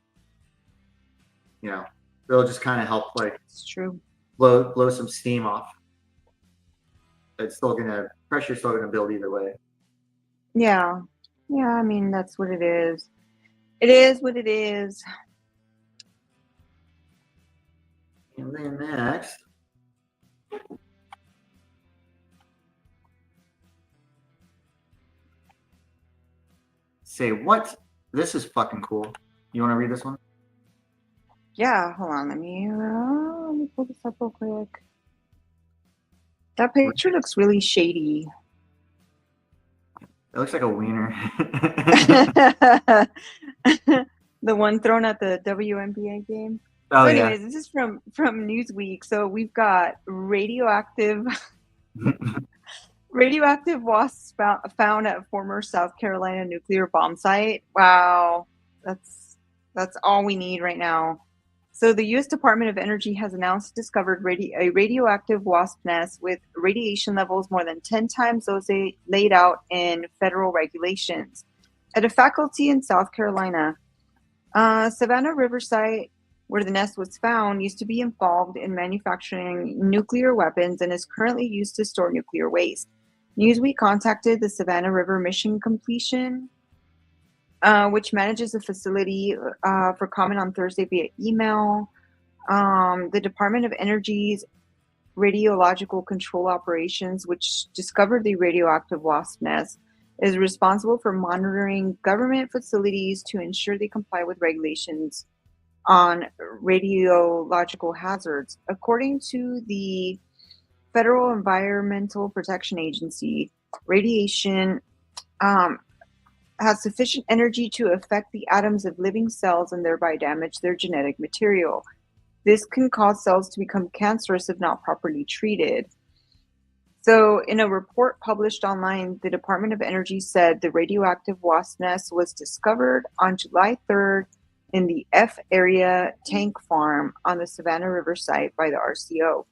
[SPEAKER 4] they'll just kind of help like
[SPEAKER 5] It's true.
[SPEAKER 4] blow some steam off. It's still pressure's still gonna build either way.
[SPEAKER 5] Yeah. I mean, that's what it is. It is what it is.
[SPEAKER 4] And then next, say what? This is fucking cool. You want to read this one?
[SPEAKER 5] Yeah, hold on. Let me pull this up real quick. That picture looks really shady.
[SPEAKER 4] It looks like a wiener.
[SPEAKER 5] The one thrown at the WNBA game.
[SPEAKER 4] Oh,
[SPEAKER 5] so anyways, This is from Newsweek. So we've got radioactive wasps found at former South Carolina nuclear bomb site. Wow, that's all we need right now. So the U.S. Department of Energy has announced discovered a radioactive wasp nest with radiation levels more than 10 times those they laid out in federal regulations at a faculty in South Carolina. Savannah Riverside, where the nest was found, used to be involved in manufacturing nuclear weapons and is currently used to store nuclear waste. Newsweek contacted the Savannah River Mission Completion, which manages the facility, for comment on Thursday via email. The Department of Energy's Radiological Control Operations, which discovered the radioactive wasp nest, is responsible for monitoring government facilities to ensure they comply with regulations on radiological hazards. According to the Federal Environmental Protection Agency, radiation has sufficient energy to affect the atoms of living cells and thereby damage their genetic material. This can cause cells to become cancerous if not properly treated. So, in a report published online, the Department of Energy said the radioactive wasp nest was discovered on July 3rd in the F Area Tank Farm on the Savannah River site by the RCO.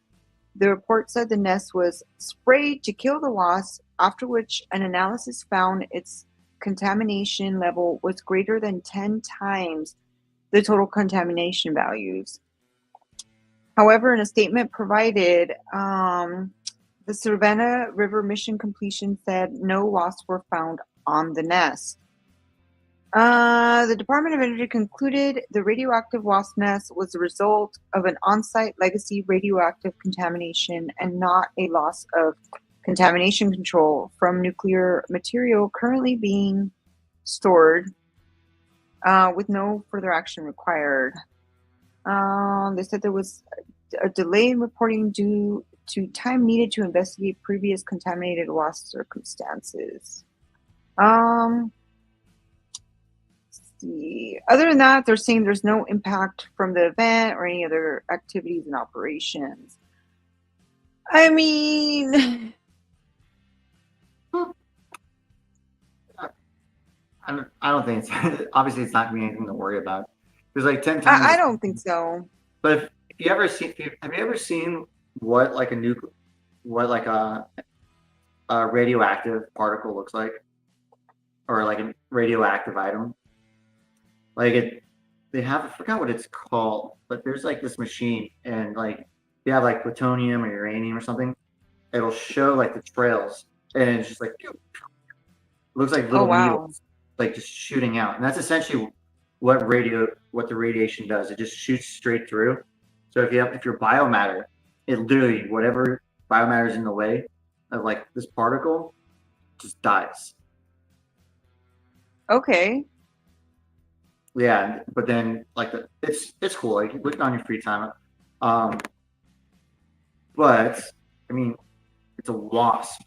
[SPEAKER 5] The report said the nest was sprayed to kill the wasps, after which an analysis found its contamination level was greater than 10 times the total contamination values. However, in a statement provided, the Savannah River mission completion said no wasps were found on the nest. The Department of Energy concluded the radioactive wasp nest was the result of an on-site legacy radioactive contamination and not a loss of contamination control from nuclear material currently being stored, with no further action required. They said there was a delay in reporting due to time needed to investigate previous contaminated wasp circumstances. Let's see. Other than that, they're saying there's no impact from the event or any other activities and operations. I mean,
[SPEAKER 4] I don't think it's obviously it's not gonna be anything to worry about. There's like 10 times.
[SPEAKER 5] I don't think so.
[SPEAKER 4] But if you ever seen, have you ever seen what like a radioactive particle looks like, or like a radioactive item? Like they have, I forgot what it's called, but there's like this machine, and like you have like plutonium or uranium or something, it'll show like the trails, and it's just like it looks like little needles, like just shooting out, and that's essentially what the radiation does. It just shoots straight through. So if your biomatter, it literally, whatever biomatter is in the way of like this particle, just dies.
[SPEAKER 5] Okay.
[SPEAKER 4] Yeah, but then like it's cool. Like look it on your free time. But I mean, it's a wasp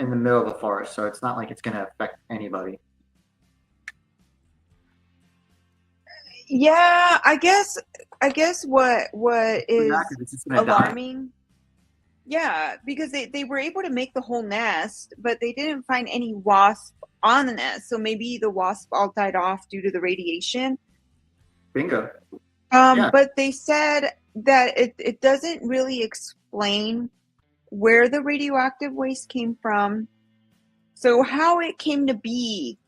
[SPEAKER 4] in the middle of the forest, so it's not like it's gonna affect anybody.
[SPEAKER 5] Yeah, I guess what is
[SPEAKER 4] Exactly, it's just gonna
[SPEAKER 5] alarming. Yeah, because they were able to make the whole nest, but they didn't find any wasp on the nest. So maybe the wasp all died off due to the radiation.
[SPEAKER 4] Bingo.
[SPEAKER 5] Yeah. But they said that it doesn't really explain where the radioactive waste came from. So how it came to be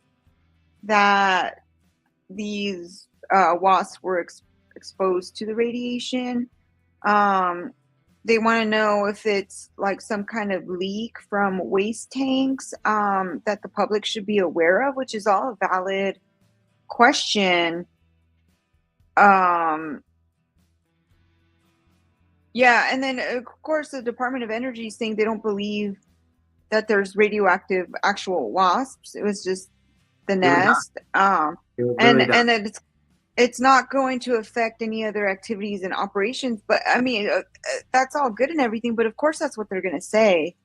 [SPEAKER 5] that these wasps were exposed to the radiation. They want to know if it's like some kind of leak from waste tanks that the public should be aware of, which is all a valid question. Yeah, and then of course the Department of Energy is saying they don't believe that there's radioactive actual wasps. It was just the nest. And that it's not going to affect any other activities and operations. But I mean, that's all good and everything. But of course, that's what they're going to say.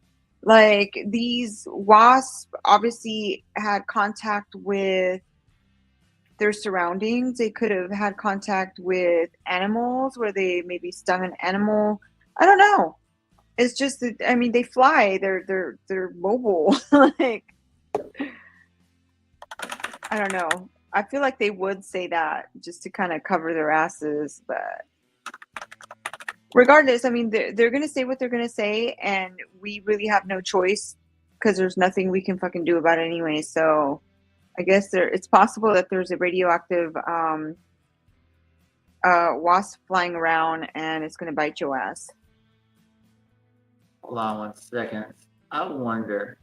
[SPEAKER 5] Like these wasps obviously had contact with their surroundings. They could have had contact with animals where they maybe stung an animal. I don't know. It's just that, I mean, they fly. They're mobile. Like, I don't know. I feel like they would say that just to kind of cover their asses, but regardless, I mean, they're going to say what they're going to say, and we really have no choice because there's nothing we can fucking do about it anyway. So I guess it's possible that there's a radioactive wasp flying around and it's going to bite your ass.
[SPEAKER 4] Hold on 1 second. I wonder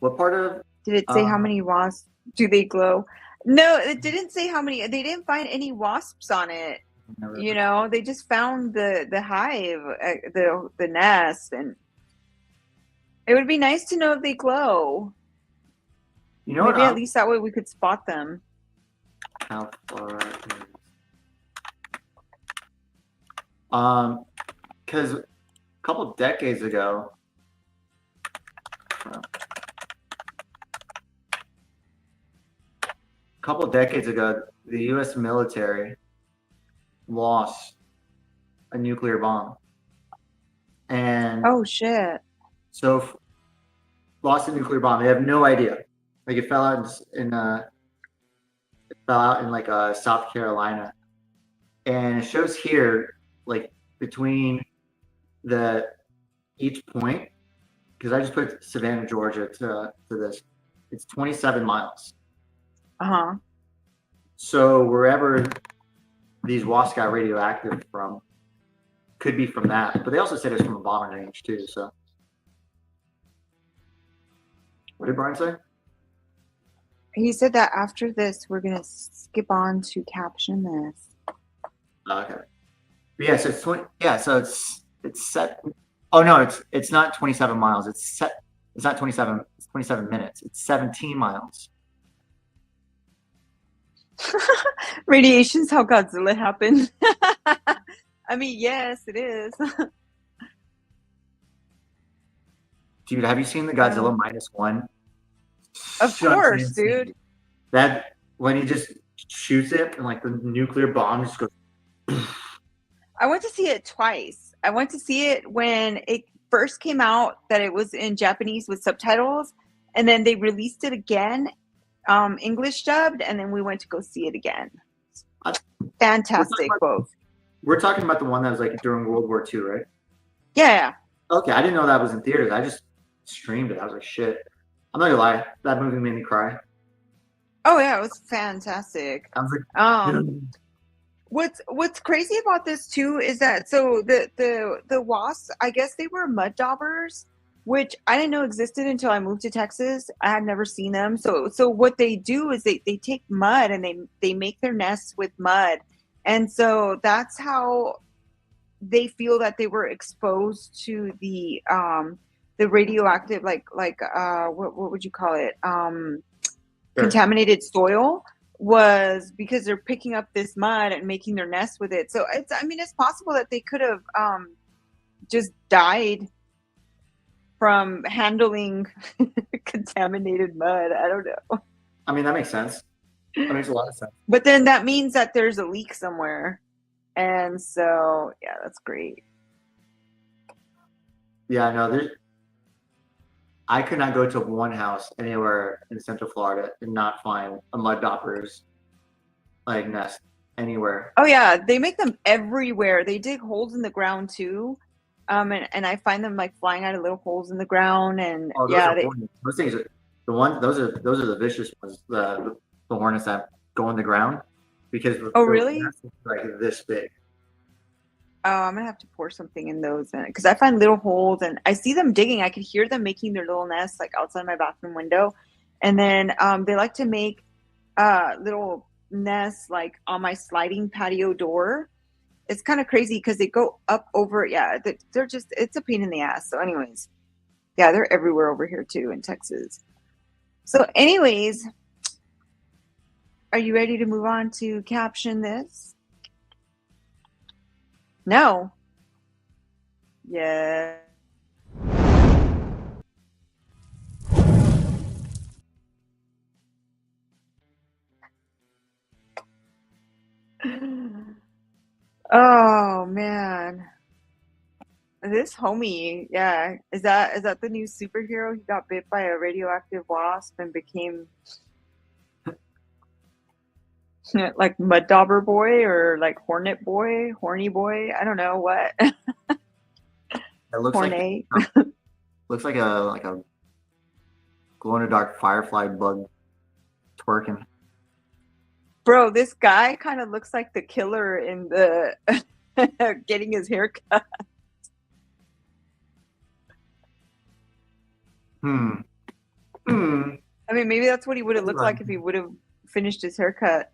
[SPEAKER 4] what part of.
[SPEAKER 5] Did it say how many wasps do they glow? No, it didn't say how many. They didn't find any wasps on it. You know, they just found the hive, the nest, and it would be nice to know if they glow.
[SPEAKER 4] You know,
[SPEAKER 5] maybe at least that way we could spot them.
[SPEAKER 4] How far? Because a couple decades ago. The U.S. military lost a nuclear bomb, and
[SPEAKER 5] oh shit!
[SPEAKER 4] So lost a nuclear bomb. They have no idea. Like it fell out in like South Carolina, and it shows here like between each point, because I just put Savannah, Georgia to this. It's 27 miles.
[SPEAKER 5] Uh-huh.
[SPEAKER 4] So wherever these wasps got radioactive from could be from that. But they also said it's from a bombing range too. So what did Brian say?
[SPEAKER 5] He said that after this, we're gonna skip on to caption this.
[SPEAKER 4] Okay. But yeah, so it's 20, yeah, so it's set. Oh no, it's not 27 miles. It's set. It's not 27. It's 27 minutes. It's 17 miles.
[SPEAKER 5] Radiation's how Godzilla happened. I mean, yes, it is.
[SPEAKER 4] Dude, have you seen the Godzilla -1?
[SPEAKER 5] Of course, dude.
[SPEAKER 4] That when he just shoots it and like the nuclear bomb just goes.
[SPEAKER 5] I went to see it twice. I went to see it when it first came out, that it was in Japanese with subtitles, and then they released it again, English dubbed, and then we went to go see it again. Fantastic, both.
[SPEAKER 4] We're talking about the one that was like during World War II, right?
[SPEAKER 5] Yeah.
[SPEAKER 4] Okay, I didn't know that was in theaters. I just streamed it. I was like, shit. I'm not gonna lie, that movie made me cry.
[SPEAKER 5] Oh yeah, it was fantastic.
[SPEAKER 4] I was like,
[SPEAKER 5] What's crazy about this too is that so the wasps, I guess they were mud daubers, which I didn't know existed until I moved to Texas. I had never seen them. So what they do is they take mud and they make their nests with mud, and so that's how they feel that they were exposed to the radioactive what would you call it, contaminated soil, was because they're picking up this mud and making their nest with it. So it's possible that they could have just died from handling contaminated mud. I don't know.
[SPEAKER 4] I mean, that makes sense. That makes a lot of sense.
[SPEAKER 5] But then that means that there's a leak somewhere. And so, yeah, that's great.
[SPEAKER 4] Yeah, no, I could not go to one house anywhere in Central Florida and not find a mud dauber's like nest anywhere.
[SPEAKER 5] Oh yeah, they make them everywhere. They dig holes in the ground too, and I find them like flying out of little holes in the ground. And
[SPEAKER 4] those things are those are the vicious ones. The hornets that go in the ground because
[SPEAKER 5] really,
[SPEAKER 4] like this big.
[SPEAKER 5] Oh, I'm gonna have to pour something in those because I find little holes and I see them digging. I can hear them making their little nests like outside my bathroom window, and then they like to make little nests like on my sliding patio door. It's kind of crazy because they go up over. Yeah, they're just, it's a pain in the ass. So, anyways, yeah, they're everywhere over here too in Texas. So, anyways, are you ready to move on to caption this? No. Yeah. Oh man. This homie, yeah. Is that the new superhero? He got bit by a radioactive wasp and became like mud dauber boy or like hornet boy, horny boy. I don't know what.
[SPEAKER 4] It looks
[SPEAKER 5] Hornate.
[SPEAKER 4] looks like a glow in the dark firefly bug twerking.
[SPEAKER 5] Bro, this guy kind of looks like the killer in the getting his hair cut. I mean, maybe that's what he would have looked like if he would have finished his haircut.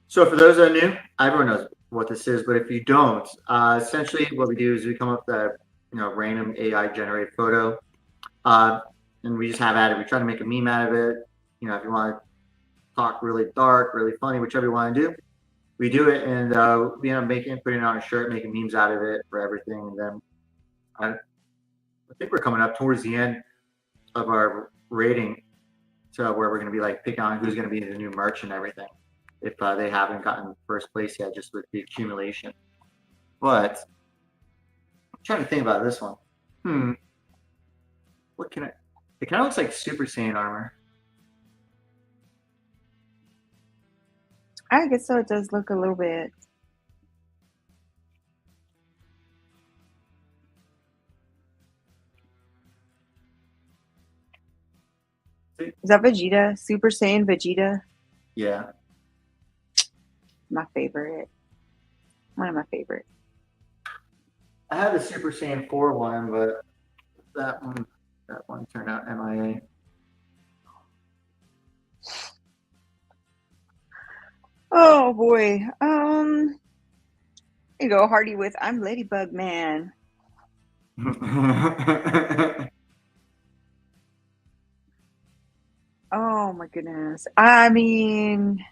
[SPEAKER 4] So for those that are new, everyone knows what this is, but if you don't, essentially what we do is we come up with a random AI generated photo, and we just have at it. We try to make a meme out of it. If you want to talk really dark, really funny, whichever you want to do, we do it, and we end up putting it on a shirt, making memes out of it for everything. And then I think we're coming up towards the end of our rating to where we're going to be like picking on who's going to be the new merch and everything. If they haven't gotten first place yet, just with the accumulation. But I'm trying to think about this one. What can it kind of looks like Super Saiyan armor.
[SPEAKER 5] I guess so. It does look a little bit. Is that Vegeta? Super Saiyan Vegeta?
[SPEAKER 4] Yeah.
[SPEAKER 5] my favorite. One of my favorites.
[SPEAKER 4] I had the Super Saiyan 4 one, but that one turned out MIA.
[SPEAKER 5] Oh boy. Here you go, Hardy with I'm Ladybug Man. Oh my goodness. I mean,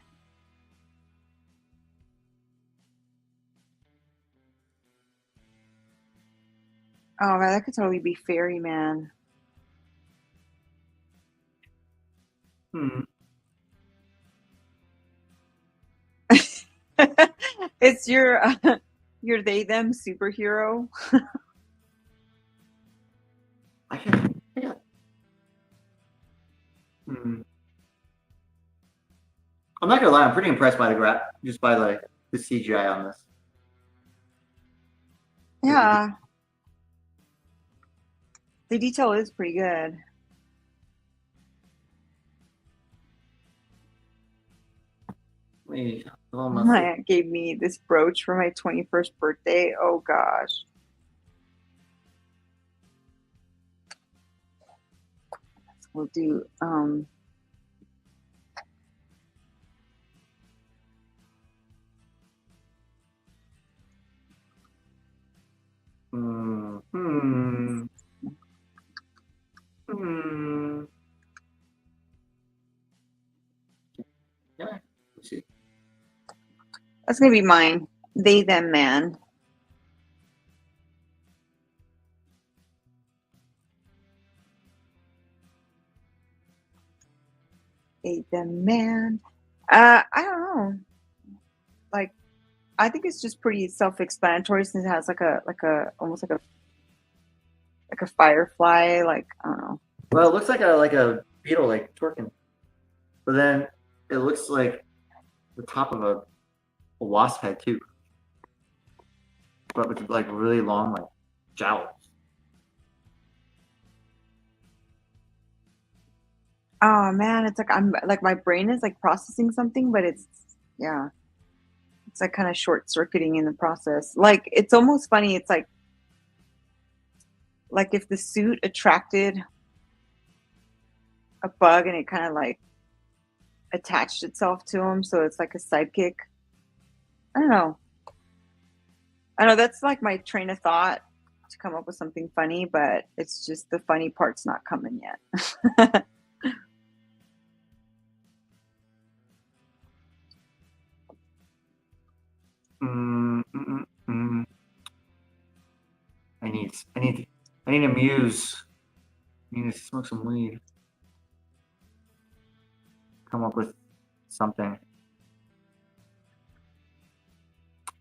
[SPEAKER 5] oh man, that could totally be Fairy Man. It's your they them superhero.
[SPEAKER 4] I can't. Yeah. I'm not gonna lie. I'm pretty impressed by just by like the CGI on this.
[SPEAKER 5] Yeah. The detail is pretty good. My gave me this brooch for my 21st birthday. Oh gosh. We'll do
[SPEAKER 4] Yeah, let's see.
[SPEAKER 5] That's gonna be mine. They them man. They them man. I don't know. Like, I think it's just pretty self-explanatory since it has like a almost like a firefly. Like, I don't know.
[SPEAKER 4] Well, it looks like a beetle like twerking, but then it looks like the top of a wasp head too, but with like really long like jowls.
[SPEAKER 5] Oh man, it's like I'm like my brain is like processing something, but it's like kind of short circuiting in the process. Like it's almost funny. It's like if the suit attracted a bug and it kind of like attached itself to him, so it's like a sidekick. I don't know. That's like my train of thought to come up with something funny, but it's just the funny part's not coming yet.
[SPEAKER 4] I need a muse. I need to smoke some weed. Come up with something.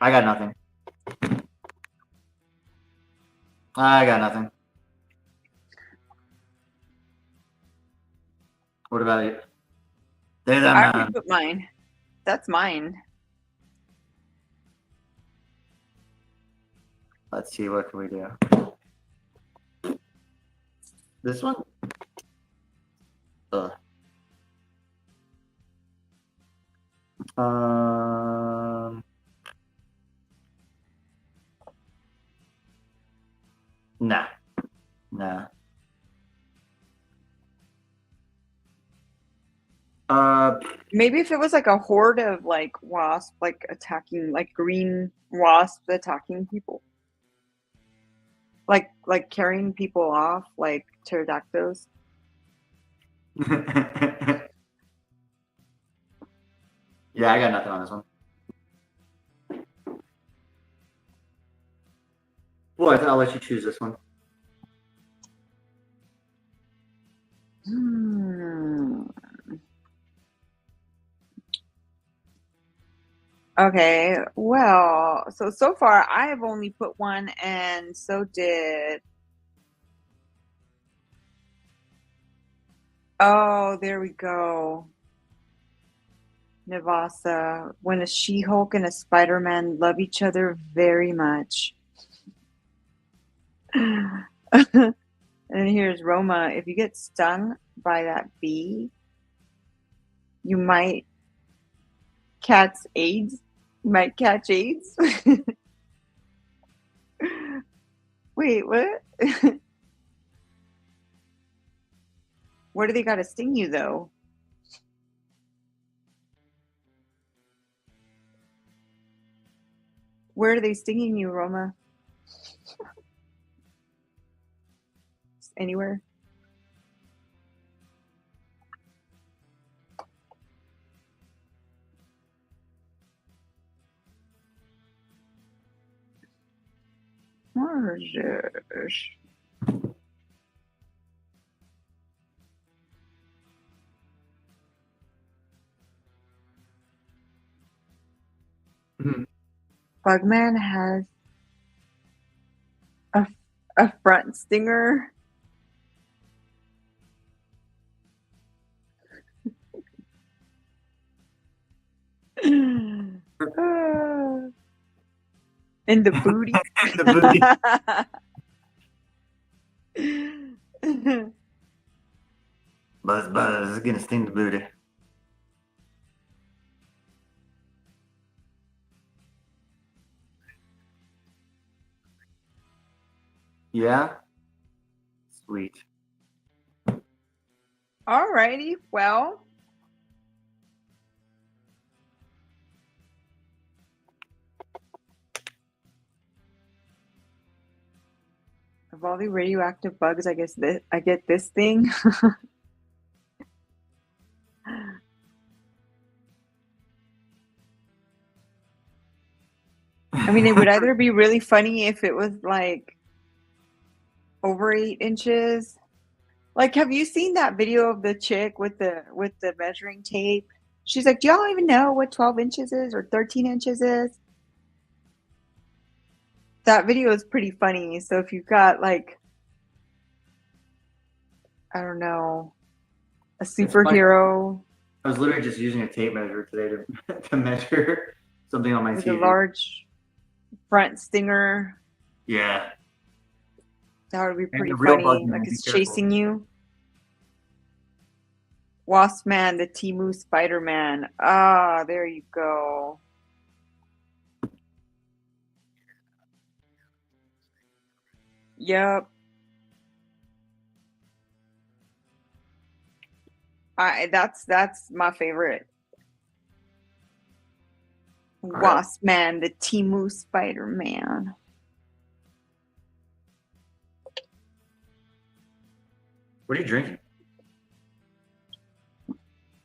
[SPEAKER 4] I got nothing. I got nothing. What about you? There's that
[SPEAKER 5] I already
[SPEAKER 4] man.
[SPEAKER 5] put mine. That's mine.
[SPEAKER 4] Let's see, what can we do? This one? Ugh. Nah.
[SPEAKER 5] Maybe if it was like a horde of like wasps, like attacking, like green wasps attacking people, like carrying people off, like pterodactyls.
[SPEAKER 4] Yeah, I got nothing on this one. Well, I'll let you choose this one.
[SPEAKER 5] Okay, well, so far I have only put one, and so did. Oh, there we go. Navasa, when a She-Hulk and a Spider-Man love each other very much. And here's Roma. If you get stung by that bee, you might catch AIDS. Might catch AIDS. Wait, what? Where do they got to sting you, though? Where are they stinging you, Roma? Anywhere? Marge. Bugman has a front stinger. In the booty.
[SPEAKER 4] The booty. Buzz, buzz, gonna sting the booty. Yeah? Sweet.
[SPEAKER 5] Alrighty, well. Of all the radioactive bugs, I guess I get this thing. I mean, it would either be really funny if it was like over 8 inches. Like, have you seen that video of the chick with the measuring tape? She's like, "Do y'all even know what 12 inches is or 13 inches is?" That video is pretty funny. So if you've got like, I don't know, a superhero.
[SPEAKER 4] I was literally just using a tape measure today to measure something on my
[SPEAKER 5] with
[SPEAKER 4] TV.
[SPEAKER 5] a large front stinger.
[SPEAKER 4] Yeah.
[SPEAKER 5] That would be pretty
[SPEAKER 4] the real
[SPEAKER 5] funny.
[SPEAKER 4] Bugman,
[SPEAKER 5] Like
[SPEAKER 4] be
[SPEAKER 5] it's
[SPEAKER 4] careful.
[SPEAKER 5] chasing you. Wasp Man, the Temu Spider-Man. Ah, there you go. Yep. That's my favorite.
[SPEAKER 4] right.
[SPEAKER 5] Wasp Man, the Temu Spider-Man.
[SPEAKER 4] What are you drinking?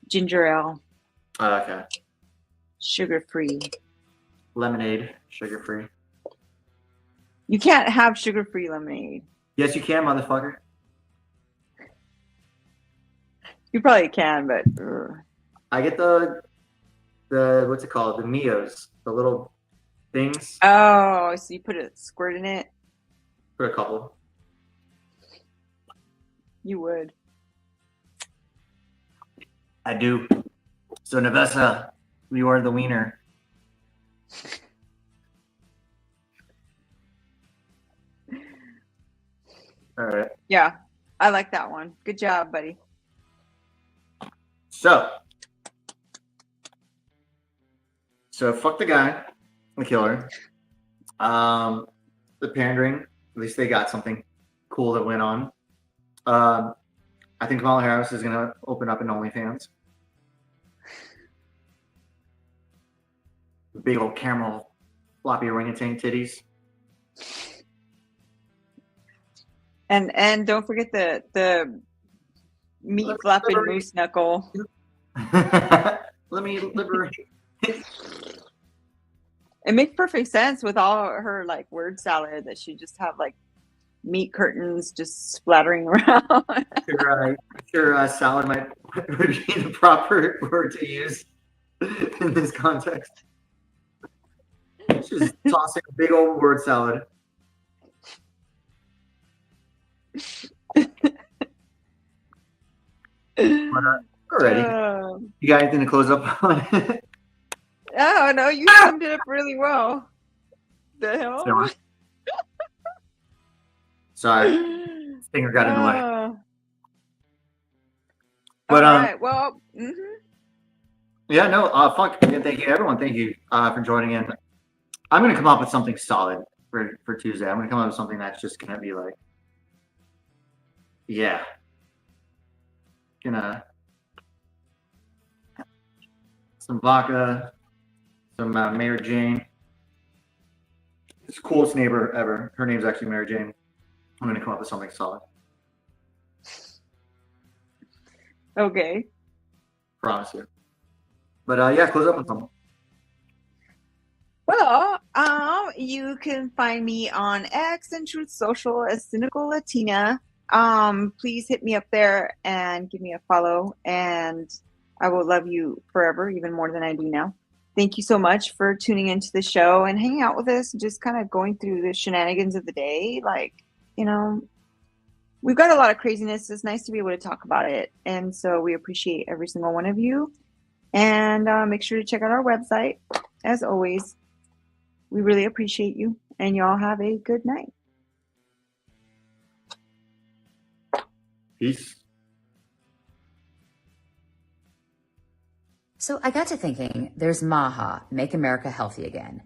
[SPEAKER 5] Ginger ale,
[SPEAKER 4] Oh, okay.
[SPEAKER 5] sugar-free.
[SPEAKER 4] Lemonade, sugar-free.
[SPEAKER 5] You can't have sugar-free lemonade.
[SPEAKER 4] Yes, you can, motherfucker.
[SPEAKER 5] You probably can, but
[SPEAKER 4] I get the what's it called? The Mios, the little things.
[SPEAKER 5] oh, so you put a squirt in it?
[SPEAKER 4] For a couple.
[SPEAKER 5] You would.
[SPEAKER 4] I do. So Navessa, you are the wiener. All right.
[SPEAKER 5] Yeah, I like that one. Good job, buddy.
[SPEAKER 4] So fuck the guy, the killer. The pandering. At least they got something cool that went on. I think Kamala Harris is gonna open up an OnlyFans. Big old caramel floppy orangutan titties.
[SPEAKER 5] And don't forget the meat flapping moose knuckle.
[SPEAKER 4] Let me liberate.
[SPEAKER 5] It makes perfect sense with all her like word salad that she just have like meat curtains just splattering around.
[SPEAKER 4] Sure, salad would be the proper word to use in this context. Just tossing a big old word salad. Alrighty. You got anything to close up on?
[SPEAKER 5] Oh no, you summed it up really well. The hell?
[SPEAKER 4] Sorry, finger got in the way.
[SPEAKER 5] But
[SPEAKER 4] But
[SPEAKER 5] well,
[SPEAKER 4] Yeah, no, fuck. Yeah, thank you, everyone. Thank you for joining in. I'm gonna come up with something solid for Tuesday. I'm gonna come up with something that's just gonna be like, yeah, gonna some vodka, some Mary Jane. It's the coolest neighbor ever. Her name's actually Mary Jane. I'm gonna come up with something solid.
[SPEAKER 5] Okay.
[SPEAKER 4] Promise you. But yeah, close up with something.
[SPEAKER 5] Well, you can find me on X and Truth Social as Cynical Latina. Please hit me up there and give me a follow, and I will love you forever, even more than I do now. Thank you so much for tuning into the show and hanging out with us, just kind of going through the shenanigans of the day. Like, you know, we've got a lot of craziness. It's nice to be able to talk about it. And so we appreciate every single one of you. And make sure to check out our website, as always. We really appreciate you, and y'all have a good night.
[SPEAKER 4] Peace.
[SPEAKER 6] So I got to thinking, there's MAHA, Make America Healthy Again.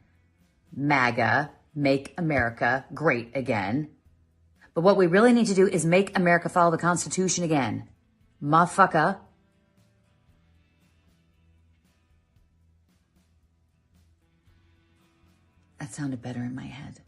[SPEAKER 6] MAGA, Make America Great Again. But what we really need to do is make America follow the Constitution again. Motherfucker. That sounded better in my head.